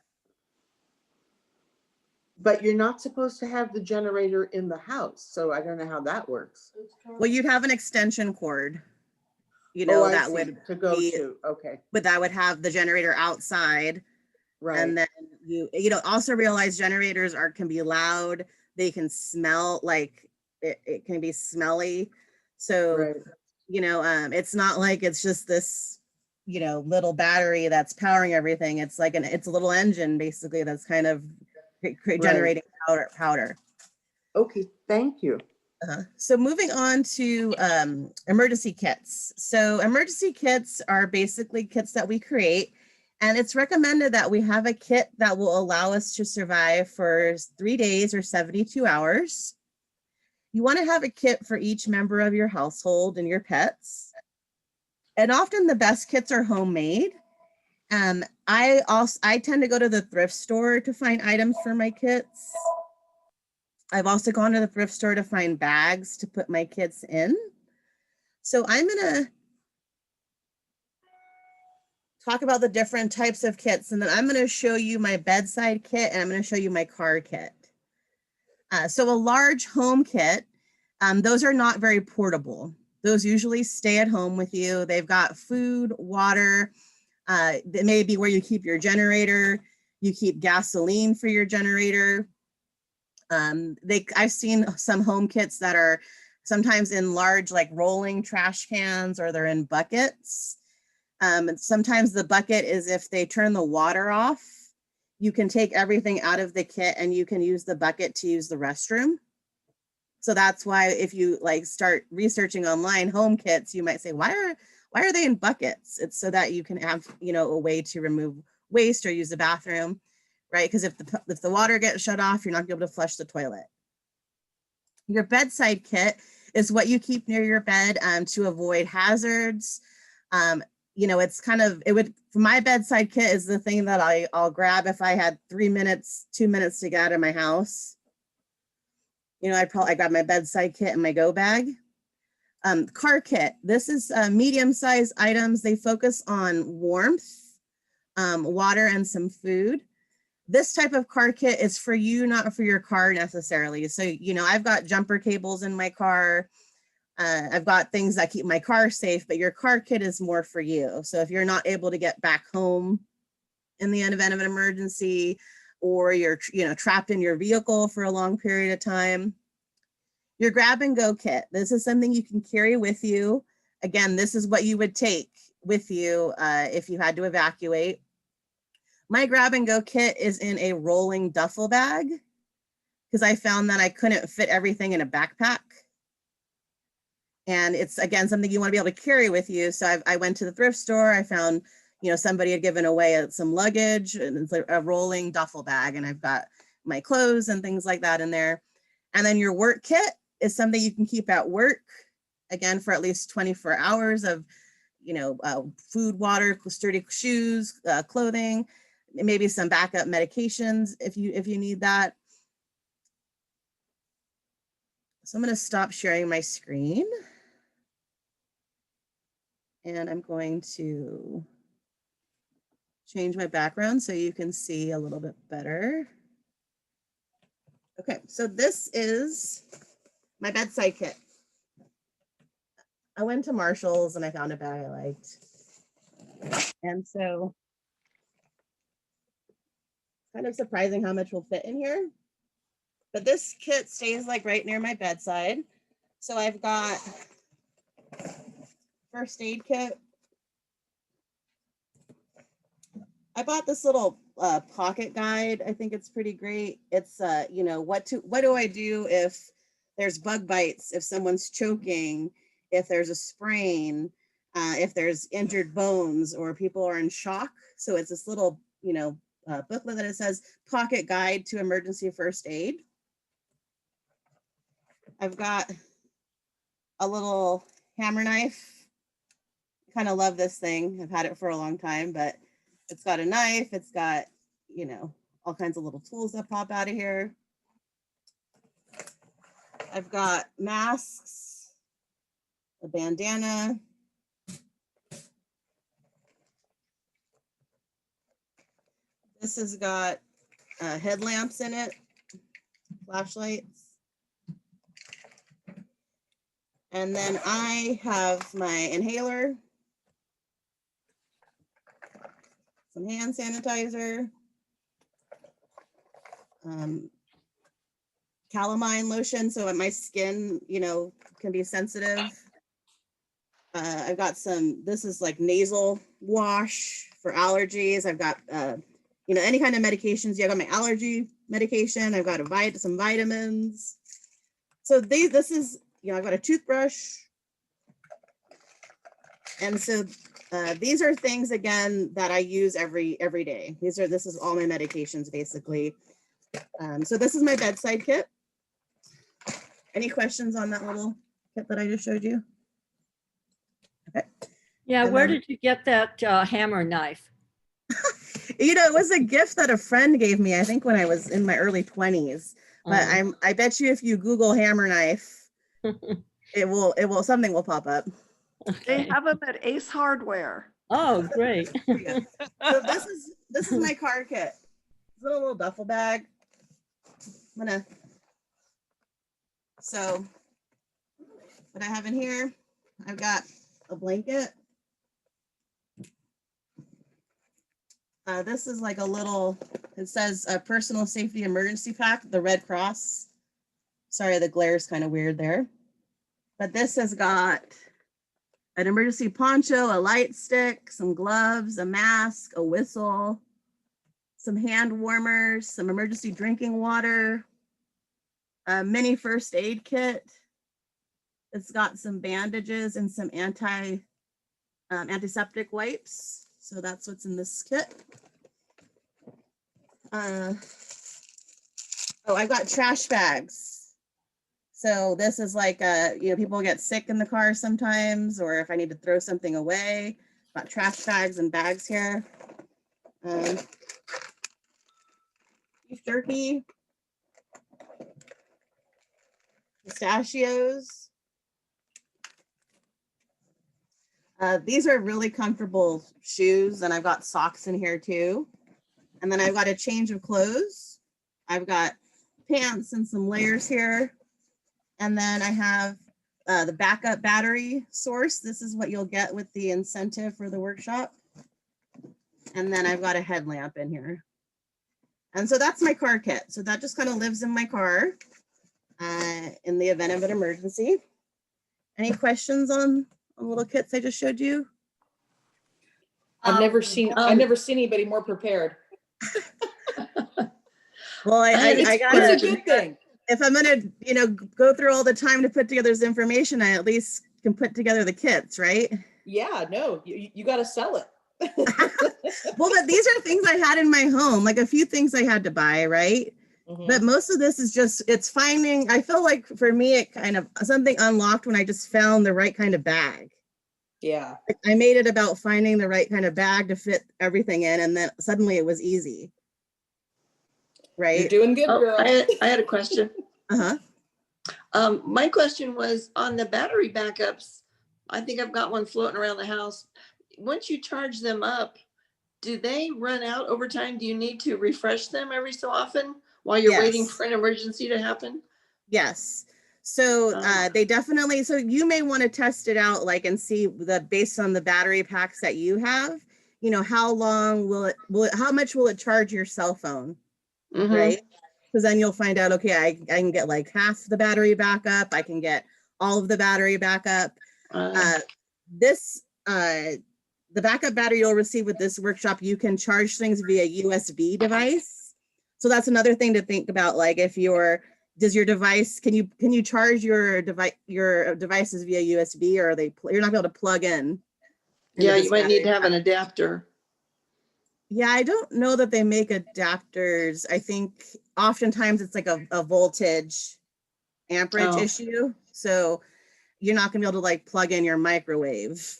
But you're not supposed to have the generator in the house, so I don't know how that works. Well, you'd have an extension cord, I that see. would To go be, to, okay, but that would have the generator outside. right. And then also realize generators can be loud. They can smell, like it can be smelly. So, Right. it's not like it's just this, little battery that's powering everything. It's like it's a little engine basically that's kind of generating powder. Okay, thank you. So moving on to emergency kits. So emergency kits are basically kits that we create, and it's recommended that we have a kit that will allow us to survive for 3 days or 72 hours. You want to have a kit for each member of your household and your pets. And often the best kits are homemade. I tend to go to the thrift store to find items for my kits. I've also gone to the thrift store to find bags to put my kits in. So I'm going to talk about the different types of kits, and then I'm going to show you my bedside kit, and I'm going to show you my car kit. So a large home kit, those are not very portable. Those usually stay at home with you. They've got food, water, that may be where you keep your generator. You keep gasoline for your generator. I've seen some home kits that are sometimes in large, like rolling trash cans, or they're in buckets. And sometimes the bucket is if they turn the water off, you can take everything out of the kit and you can use the bucket to use the restroom. So that's why if you start researching online home kits, you might say, why are they in buckets? It's so that you can have, a way to remove waste or use the bathroom, right? Because if the water gets shut off, you're not gonna be able to flush the toilet. Your bedside kit is what you keep near your bed to avoid hazards. For my bedside kit is the thing that I'll grab if I had 2 minutes to get out of my house. I grab my bedside kit and my go bag. Car kit. This is medium-sized items. They focus on warmth, water, and some food. this type of car kit is for you, not for your car necessarily. So, I've got jumper cables in my car. I've got things that keep my car safe, but your car kit is more for you. So if you're not able to get back home in the event of an emergency, or you're, trapped in your vehicle for a long period of time, your grab and go kit, this is something you can carry with you. Again, this is what you would take with you if you had to evacuate. My grab and go kit is in a rolling duffel bag because I found that I couldn't fit everything in a backpack. And it's, again, something you want to be able to carry with you. So I went to the thrift store. I found, somebody had given away some luggage, and it's a rolling duffel bag. And I've got my clothes and things like that in there. And then your work kit is something you can keep at work, again, for at least 24 hours of, food, water, sturdy shoes, clothing, maybe some backup medications if you need that. So I'm going to stop sharing my screen. And I'm going to change my background so you can see a little bit better. Okay, so this is my bedside kit. I went to Marshall's and I found a bag I liked. And so, kind of surprising how much will fit in here. But this kit stays like right near my bedside. So I've got first aid kit. I bought this little pocket guide. I think it's pretty great. It's what do I do if there's bug bites, if someone's choking, if there's a sprain, if there's injured bones or people are in shock. So it's this little booklet that it says Pocket Guide to Emergency First Aid. I've got a little hammer knife. Kind of love this thing. I've had it for a long time, but it's got a knife. It's got, all kinds of little tools that pop out of here. I've got masks, a bandana. This has got headlamps in it, flashlights. And then I have my inhaler, some hand sanitizer, calamine lotion, so my skin, can be sensitive. I've got this is like nasal wash for allergies. I've got, any kind of medications. I've got my allergy medication. I've got some vitamins. So this is, I've got a toothbrush. And so these are things, again, that I use every day. This is all my medications, basically. So this is my bedside kit. Any questions on that little kit that I just showed you? Okay. Yeah, And where then- did you get that hammer knife? It was a gift that a friend gave me, I think when I was in my early 20s. But I bet you if you Google hammer knife, something will pop up. They Okay. have them at Ace Hardware. Oh, great. So this is my car kit. It's a little duffel bag. So what I have in here, I've got a blanket. This is like a little, it says a personal safety emergency pack, the Red Cross. Sorry, the glare is kind of weird there. But this has got an emergency poncho, a light stick, some gloves, a mask, a whistle, some hand warmers, some emergency drinking water, a mini first aid kit. It's got some bandages and some antiseptic wipes. So that's what's in this kit. I've got trash bags. So this is like, people get sick in the car sometimes, or if I need to throw something away. I've got trash bags and bags here. Beef jerky. Pistachios. These are really comfortable shoes, and I've got socks in here too. And then I've got a change of clothes. I've got pants and some layers here. And then I have the backup battery source. This is what you'll get with the incentive for the workshop. And then I've got a headlamp in here. And so that's my car kit. So that just kind of lives in my car in the event of an emergency. Any questions on the little kits I just showed you? I've never seen anybody more prepared. Well, I got It's a good thing. if I'm gonna, go through all the time to put together this information, I at least can put together the kits, right? Yeah, no, you got to sell it. Well, but these are things I had in my home, like a few things I had to buy, right? Mhm. But most of this is just, it's finding, I feel like for me, it kind of something unlocked when I just found the right kind of bag. Yeah. I made it about finding the right kind of bag to fit everything in, and then suddenly it was easy. You're Right? doing good, Oh, girl. I had a question. Uh-huh. My question was on the battery backups. I think I've got one floating around the house. Once you charge them up, do they run out over time? Do you need to refresh them every so often while you're waiting Yes. for an emergency to happen? Yes. So Oh. they definitely, so you may want to test it out, like, and see based on the battery packs that you have, how long how much will it charge your cell phone? Mhm. Right? Because then you'll find out, okay, I can get like half the battery backup. I can get all of the battery backup. The backup battery you'll receive with this workshop, you can charge things via USB device. So that's another thing to think about. Like, can you charge your devices via USB, or you're not able to plug in? Yeah, you might need to have an adapter. Yeah, I don't know that they make adapters. I think oftentimes it's like a voltage amperage issue. So you're not gonna be able to like plug in your microwave,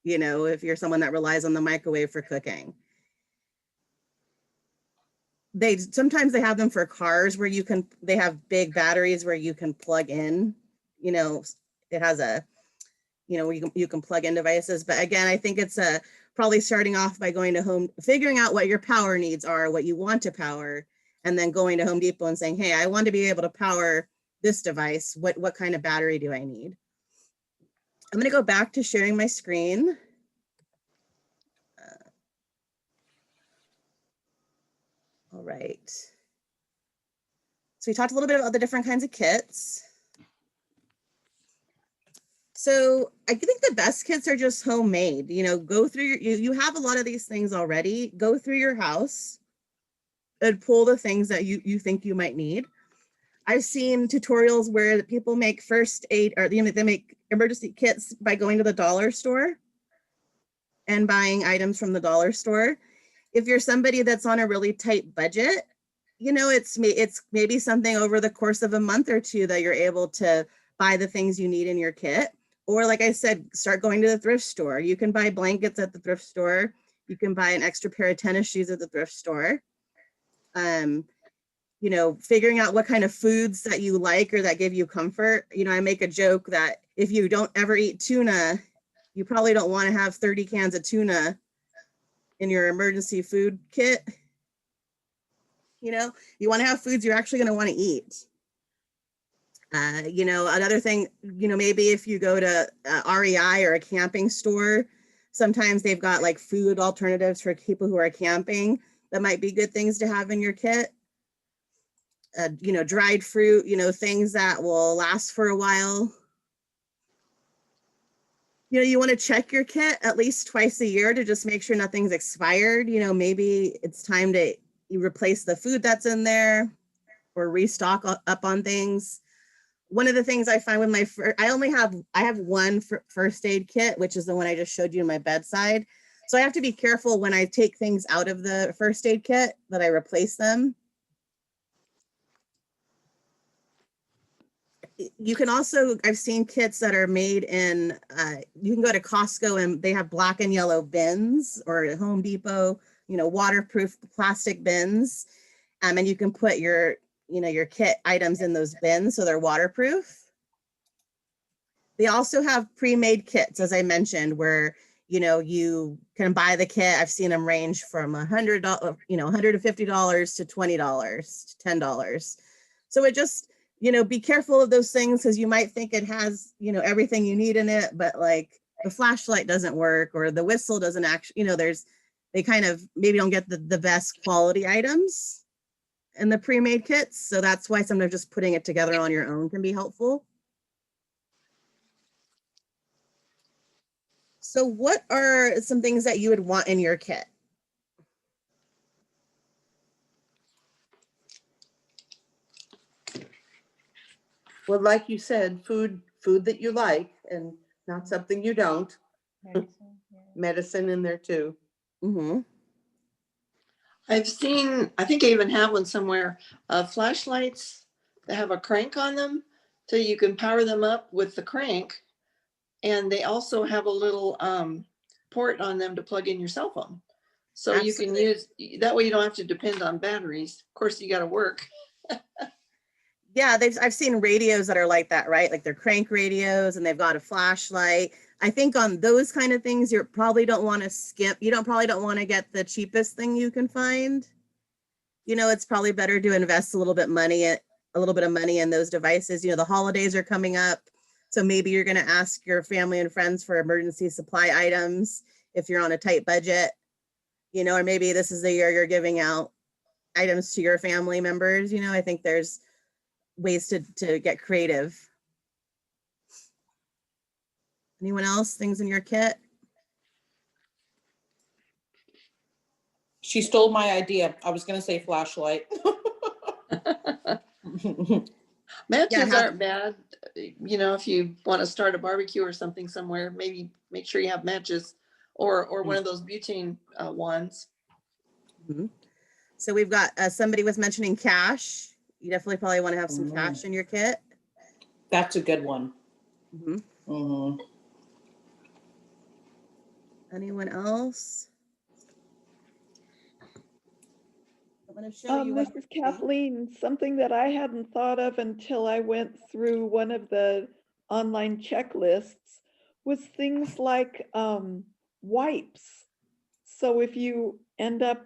if you're someone that relies on the microwave for cooking. Sometimes they have them for cars where they have big batteries where you can plug in, it has where you can plug in devices. But again, I think it's probably starting off by going to figuring out what your power needs are, what you want to power, and then going to Home Depot and saying, hey, I want to be able to power this device. What kind of battery do I need? I'm going to go back to sharing my screen. All right. So we talked a little bit about the different kinds of kits. So I think the best kits are just homemade. Go through you have a lot of these things already. Go through your house and pull the things that you think you might need. I've seen tutorials where people make first aid, or they make emergency kits by going to the dollar store and buying items from the dollar store. If you're somebody that's on a really tight budget, it's maybe something over the course of a month or two that you're able to buy the things you need in your kit. Or like I said, start going to the thrift store. You can buy blankets at the thrift store. You can buy an extra pair of tennis shoes at the thrift store. Figuring out what kind of foods that you like or that give you comfort. I make a joke that if you don't ever eat tuna, you probably don't want to have 30 cans of tuna in your emergency food kit. You want to have foods you're actually going to want to eat. Another thing, maybe if you go to REI or a camping store, sometimes they've got like food alternatives for people who are camping. That might be good things to have in your kit. Dried fruit, things that will last for a while. You want to check your kit at least twice a year to just make sure nothing's expired. Maybe it's time to replace the food that's in there or restock up on things. One of the things I find with I have one first aid kit, which is the one I just showed you in my bedside. So I have to be careful when I take things out of the first aid kit that I replace them. You can also, I've seen kits that are made in, you can go to Costco and they have black and yellow bins, or at Home Depot, waterproof plastic bins. And you can put your kit items in those bins so they're waterproof. They also have pre-made kits, as I mentioned, where you can buy the kit. I've seen them range from $100, $150 to $20 to $10. So it just, be careful of those things, because you might think it has, everything you need in it, but like the flashlight doesn't work, or the whistle doesn't actually, they kind of maybe don't get the best quality items in the pre-made kits. So that's why sometimes just putting it together on your own can be helpful. So what are some things that you would want in your kit? Well, like you said, food that you like and not something you don't. Medicine in there too. Mm-hmm. I've seen, I think I even have one somewhere, flashlights that have a crank on them, so you can power them up with the crank. And they also have a little port on them to plug in your cell phone. So Absolutely. you can use, that way you don't have to depend on batteries. Of course, you got to work. Yeah, I've seen radios that are like that, right? Like they're crank radios and they've got a flashlight. I think on those kind of things, you probably don't want to skip. You probably don't want to get the cheapest thing you can find. It's probably better to invest a little bit of money in those devices. The holidays are coming up. So maybe you're going to ask your family and friends for emergency supply items if you're on a tight budget, or maybe this is the year you're giving out items to your family members. I think there's ways to get creative. Anyone else? Things in your kit? She stole my idea. I was going to say flashlight. Matches Yeah, aren't bad. If you want to start a barbecue or something somewhere, maybe make sure you have matches or one of those butane ones. Mm-hmm. So we've got somebody was mentioning cash. You definitely probably want to have some cash in your kit. That's a good one. Mm-hmm. Mm-hmm. Anyone else? I'm going to show you. This is Kathleen. Something that I hadn't thought of until I went through one of the online checklists was things like wipes. So if you end up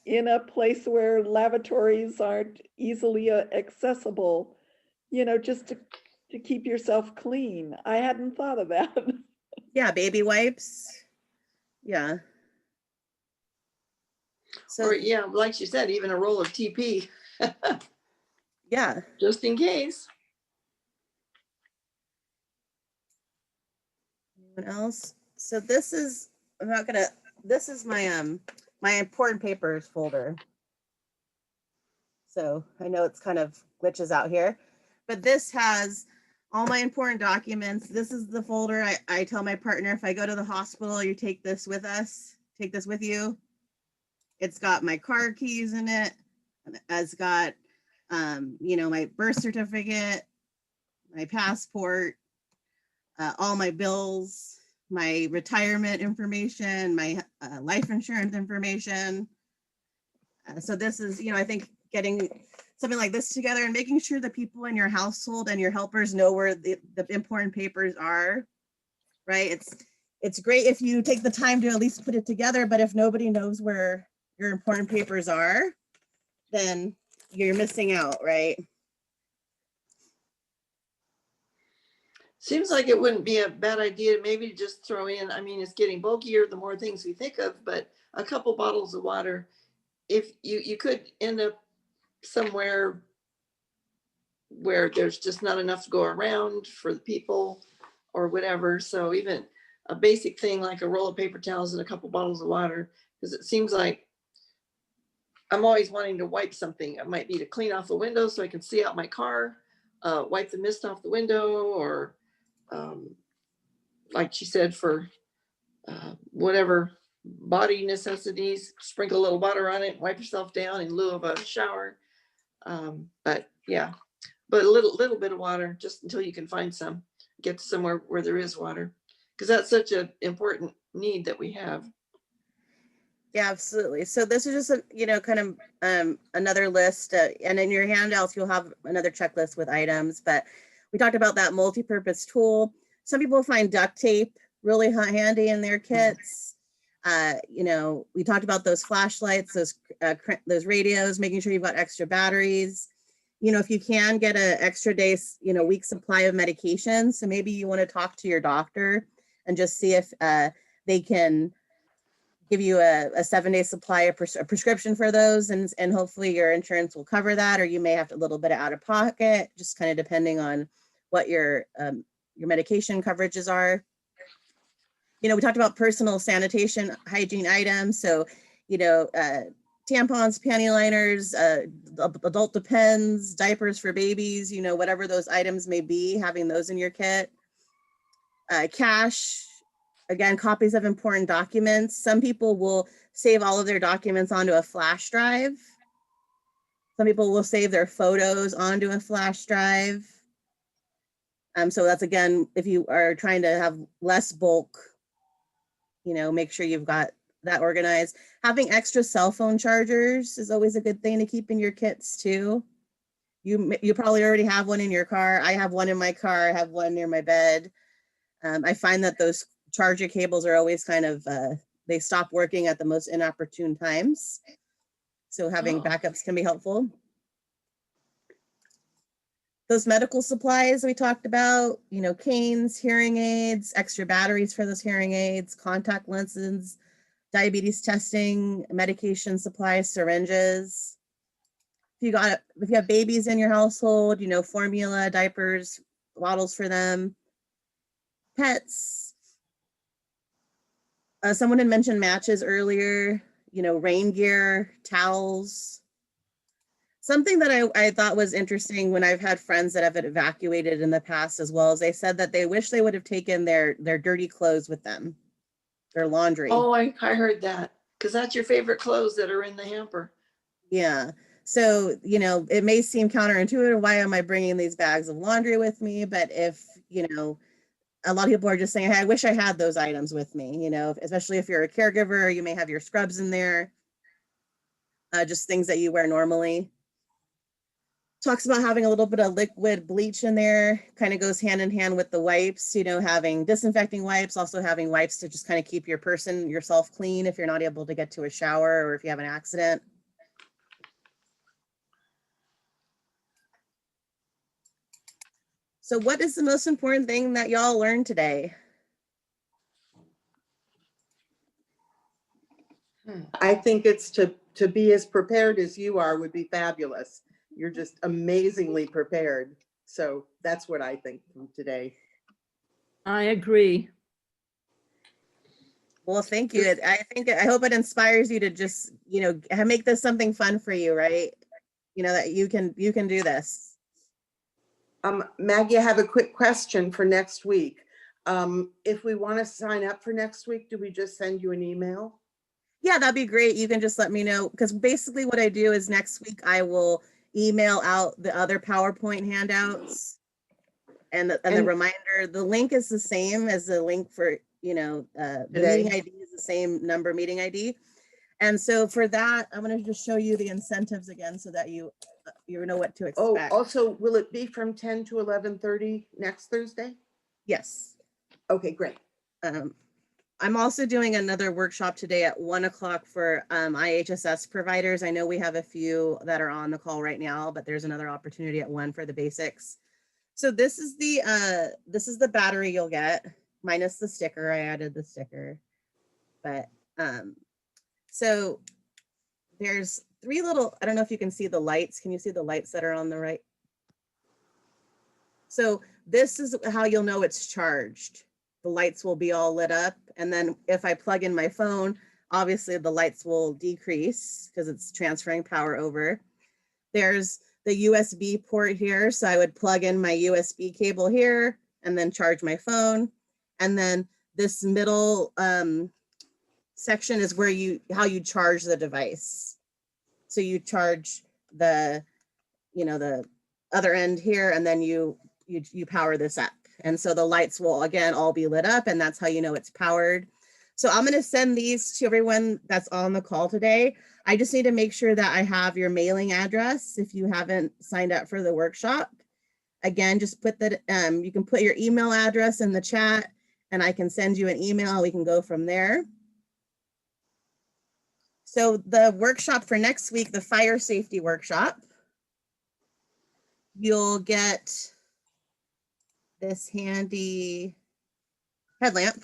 in a place where lavatories aren't easily accessible, just to keep yourself clean. I hadn't thought of that. Yeah, baby wipes. Yeah. So Or yeah, like she said, even a roll of TP. yeah. Just in case. Anyone else? So this is my my important papers folder. So I know it's kind of glitches out here, but this has all my important documents. This is the folder I tell my partner, if I go to the hospital, you take this with you. It's got my car keys in it. It's got, my birth certificate, my passport, all my bills, my retirement information, my life insurance information. So this is, I think getting something like this together and making sure that people in your household and your helpers know where the important papers are, right? It's great if you take the time to at least put it together, but if nobody knows where your important papers are, then you're missing out, right? Seems like it wouldn't be a bad idea to maybe just throw in, it's getting bulkier the more things we think of, but a couple bottles of water. If you could end up somewhere where there's just not enough to go around for the people or whatever. So even a basic thing like a roll of paper towels and a couple bottles of water, because it seems like I'm always wanting to wipe something. It might be to clean off the window so I can see out my car, wipe the mist off the window, or like she said, for whatever body necessities, sprinkle a little water on it, wipe yourself down in lieu of a shower. But a little bit of water just until you can find some, get to somewhere where there is water, because that's such an important need that we have. Yeah, absolutely. So this is just kind of another list, and in your handouts you'll have another checklist with items. But we talked about that multi-purpose tool. Some people find duct tape really handy in their kits. You know, we talked about those flashlights, those radios, making sure you've got extra batteries. You know, if you can get an extra day's, you know, week supply of medication. So maybe you want to talk to your doctor and just see if they can give you a 7-day supply of a prescription for those, and hopefully your insurance will cover that, or you may have a little bit of out of pocket, just kind of depending on what your medication coverages are. You know, we talked about personal sanitation hygiene items. So, you know, tampons, panty liners, adult Depends, diapers for babies, you know, whatever those items may be, having those in your kit. Cash, again, copies of important documents. Some people will save all of their documents onto a flash drive. Some people will save their photos onto a flash drive. So that's, again, if you are trying to have less bulk, you know, make sure you've got that organized. Having extra cell phone chargers is always a good thing to keep in your kits too. You probably already have one in your car. I have one in my car. I have one near my bed. I find that those charger cables are always kind of, they stop working at the most inopportune times. So having backups can be helpful. Those medical supplies we talked about, you know, canes, hearing aids, extra batteries for those hearing aids, contact lenses, diabetes testing, medication supplies, syringes. If you have babies in your household, you know, formula, diapers, bottles for them, pets. Someone had mentioned matches earlier, you know, rain gear, towels. Something that I thought was interesting when I've had friends that have evacuated in the past as well, is they said that they wish they would have taken their dirty clothes with them, their laundry. Oh, I heard that, because that's your favorite clothes that are in the hamper. Yeah. So, you know, it may seem counterintuitive. Why am I bringing these bags of laundry with me? But if, you know, a lot of people are just saying, hey, I wish I had those items with me, you know, especially if you're a caregiver, you may have your scrubs in there, just things that you wear normally. Talks about having a little bit of liquid bleach in there, kind of goes hand in hand with the wipes, you know, having disinfecting wipes, also having wipes to just kind of keep yourself clean if you're not able to get to a shower or if you have an accident. So what is the most important thing that y'all learned today? I think it's to be as prepared as you are would be fabulous. You're just amazingly prepared. So that's what I think from today. I agree. Well, thank you. I hope it inspires you to just, you know, make this something fun for you, right? You know, that you can do this. Maggie, I have a quick question for next week. If we want to sign up for next week, do we just send you an email? Yeah, that'd be great. You can just let me know, because basically what I do is next week I will email out the other PowerPoint handouts and the reminder. The link is the same as the link for, you know, the meeting ID is the same number meeting ID. And so for that, I'm going to just show you the incentives again so that you know what to expect. Oh, also, will it be from 10 to 11:30 next Thursday? Yes. Okay, great. I'm also doing another workshop today at 1 o'clock for IHSS providers. I know we have a few that are on the call right now, but there's another opportunity at 1 for the basics. So this is the battery you'll get, minus the sticker. I added the sticker, but so there's 3 little, I don't know if you can see the lights. Can you see the lights that are on the right? So this is how you'll know it's charged. The lights will be all lit up. And then if I plug in my phone, obviously the lights will decrease because it's transferring power over. There's the USB port here. So I would plug in my USB cable here and then charge my phone. And then this middle section is where how you charge the device. So you charge the other end here, and then you power this up. And so the lights will, again, all be lit up, and that's how you know it's powered. So I'm going to send these to everyone that's on the call today. I just need to make sure that I have your mailing address if you haven't signed up for the workshop. Again, just put that, you can put your email address in the chat, and I can send you an email. We can go from there. So the workshop for next week, the fire safety workshop, you'll get this handy headlamp.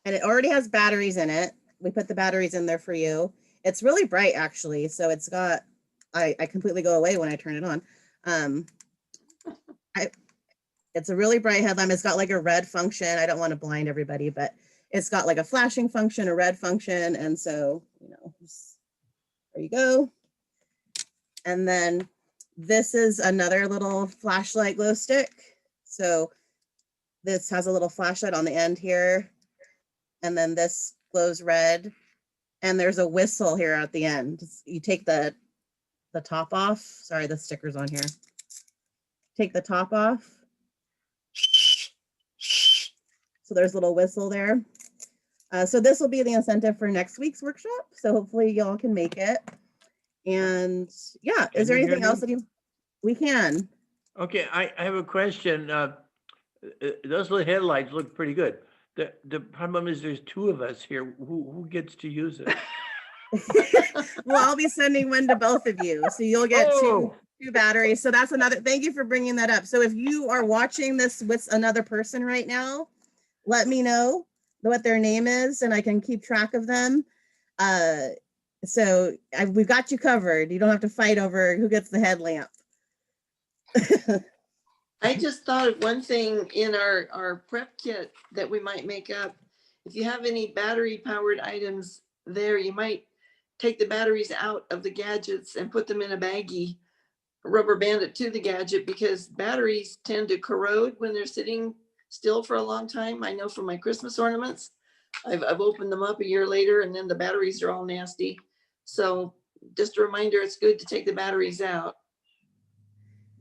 And it already has batteries in it. We put the batteries in there for you. It's really bright, actually. So it's got, I completely go away when I turn it on. It's a really bright headlamp. It's got like a red function. I don't want to blind everybody, but it's got like a flashing function, a red function. And so, you know, there you go. And then this is another little flashlight glow stick. So this has a little flashlight on the end here. And then this glows red. And there's a whistle here at the end. You take the top off. Sorry, the sticker's on here. Take the top off. So there's a little whistle there. So this will be the incentive for next week's workshop. So hopefully y'all can make it. And yeah, Can is there you hear anything else me? that we can? Okay, I have a question. Those little headlights look pretty good. The problem is there's two of us here. Who gets to use it? Well, I'll be sending one to both of you. So you'll get two batteries. So that's another, thank you for bringing that up. So if you are watching this with another person right now, let me know what their name is and I can keep track of them. So we've got you covered. You don't have to fight over who gets the headlamp. I just thought of one thing in our prep kit that we might make up. If you have any battery powered items there, you might take the batteries out of the gadgets and put them in a baggie, rubber band it to the gadget, because batteries tend to corrode when they're sitting still for a long time. I know from my Christmas ornaments, I've opened them up a year later and then the batteries are all nasty. So just a reminder, it's good to take the batteries out.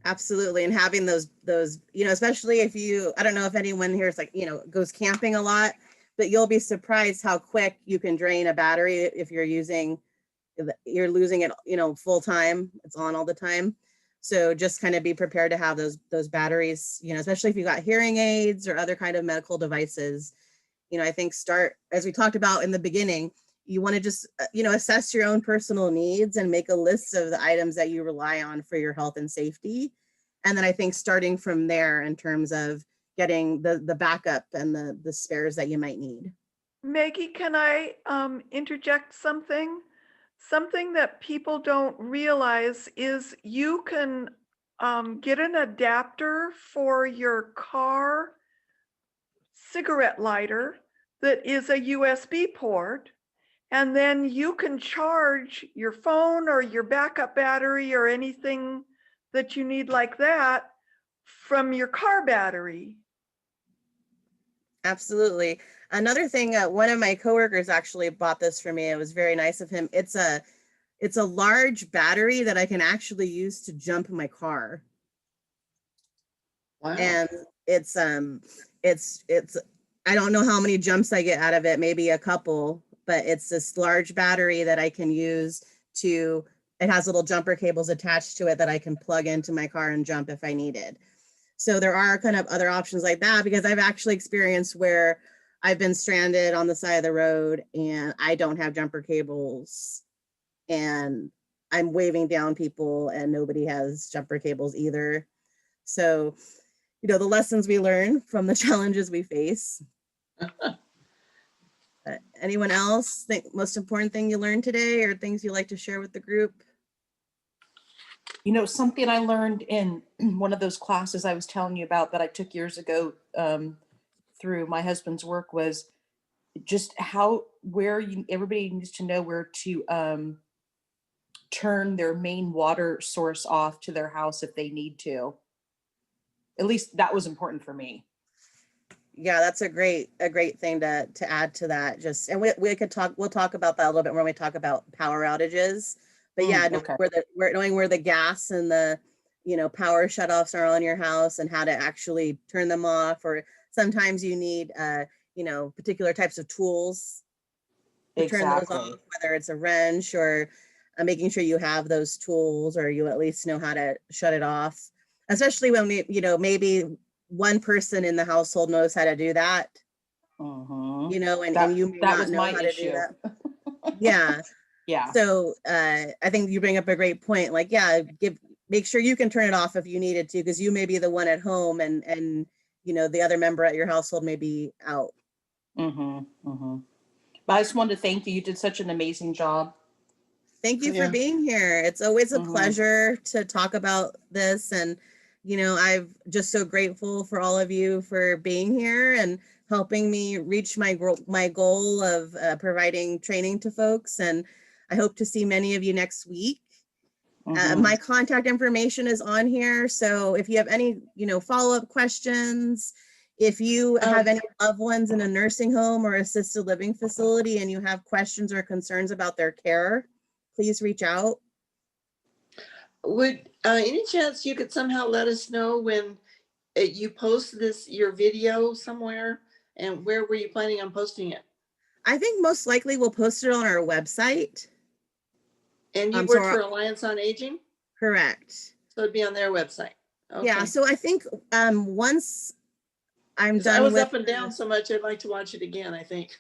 Absolutely. And having those, you know, especially if you, I don't know if anyone here is like, you know, goes camping a lot, but you'll be surprised how quick you can drain a battery if you're losing it, you know, full time. It's on all the time. So just kind of be prepared to have those batteries, you know, especially if you got hearing aids or other kind of medical devices. You know, I think as we talked about in the beginning, you want to just, you know, assess your own personal needs and make a list of the items that you rely on for your health and safety. And then I think starting from there in terms of getting the backup and the spares that you might need. Maggie, can I interject something? Something that people don't realize is you can get an adapter for your car cigarette lighter that is a USB port, and then you can charge your phone or your backup battery or anything that you need like that from your car battery. Absolutely. Another thing, one of my coworkers actually bought this for me. It was very nice of him. It's a large battery that I can actually use to jump my car. Wow. And it's I don't know how many jumps I get out of it, maybe a couple, but it's this large battery that I can use it has little jumper cables attached to it that I can plug into my car and jump if I needed. So there are kind of other options like that, because I've actually experienced where I've been stranded on the side of the road and I don't have jumper cables and I'm waving down people and nobody has jumper cables either. So, you know, the lessons we learn from the challenges we face. Anyone else think most important thing you learned today or things you like to share with the group? You know, something I learned in one of those classes I was telling you about that I took years ago through my husband's work was just everybody needs to know where to turn their main water source off to their house if they need to. At least that was important for me. Yeah, that's a great thing to add to that. Just, and we'll talk about that a little bit when we talk about power outages. But yeah, Okay. knowing where the gas and the, you know, power shutoffs are on your house and how to actually turn them off, or sometimes you need, you know, particular types of tools to turn those off, whether it's a wrench or making sure you have those tools or you at least know how to shut it off. Especially when you know, maybe one person in the household knows how to do that, Mhm. you know, and That- you may that not was know my how to do issue. that. Yeah. Yeah. So I think you bring up a great point. Like, yeah, make sure you can turn it off if you needed to, because you may be the one at home and you know, the other member at your household may be out. But I just wanted to thank you. You did such an amazing job. Thank you Yeah. for being here. It's always a Mhm. pleasure to talk about this. And, you know, I'm just so grateful for all of you for being here and helping me reach my goal of providing training to folks. And I hope to see many of you next week. My contact information is on here. So if you have any, you know, follow-up questions, if you have any loved ones in a nursing home or assisted living facility and you have questions or concerns about their care, please reach out. Would any chance you could somehow let us know when you post your video somewhere, and where were you planning on posting it? I think most likely we'll post it on our website. And you So work for Alliance on Aging, correct. so it'd be on their website. Yeah, Okay. so I think once I'm 'Cause I done was with up and down so much, I'd like to watch it again, I think.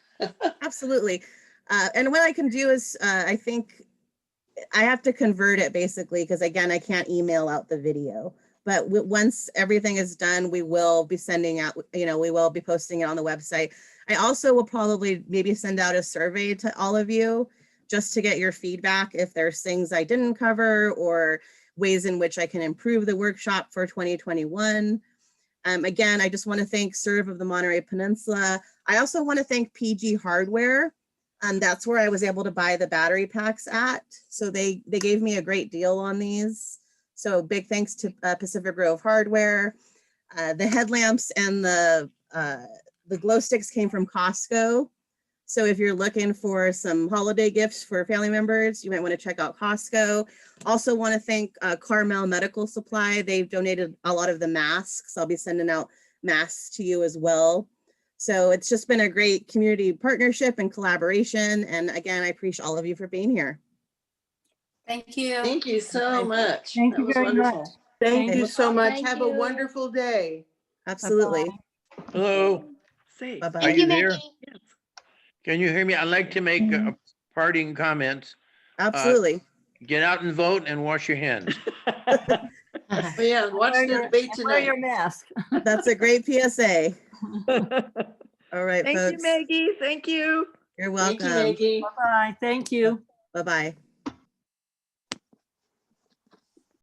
absolutely. And what I can do is I think I have to convert it basically, because again, I can't email out the video. But once everything is done, we will be sending out, you know, we will be posting it on the website. I also will probably maybe send out a survey to all of you just to get your feedback if there's things I didn't cover or ways in which I can improve the workshop for 2021. Again, I just want to thank Serve of the Monterey Peninsula. I also want to thank PG Hardware. That's where I was able to buy the battery packs at. So they gave me a great deal on these. So big thanks to Pacific Grove Hardware. The headlamps and the glow sticks came from Costco. So if you're looking for some holiday gifts for family members, you might want to check out Costco. Also want to thank Carmel Medical Supply. They've donated a lot of the masks. I'll be sending out masks to you as well. So it's just been a great community partnership and collaboration. And again, I appreciate all of you for being here. Thank you. Thank you so much. Thank That you was very wonderful. much. Thank you Thank so much. Thank Have a you. wonderful day. Absolutely. Hello, Safe. Bye-bye. are you there? Yes. Can you hear me? I'd like to make parting comments. Absolutely. Get out and vote and wash your hands. But yeah, watch the debate Wear tonight. your mask. That's a great PSA. All right, Thank you, folks. Maggie. Thank you. You're Thank you, welcome. Maggie. Bye-bye. Thank you. Bye-bye.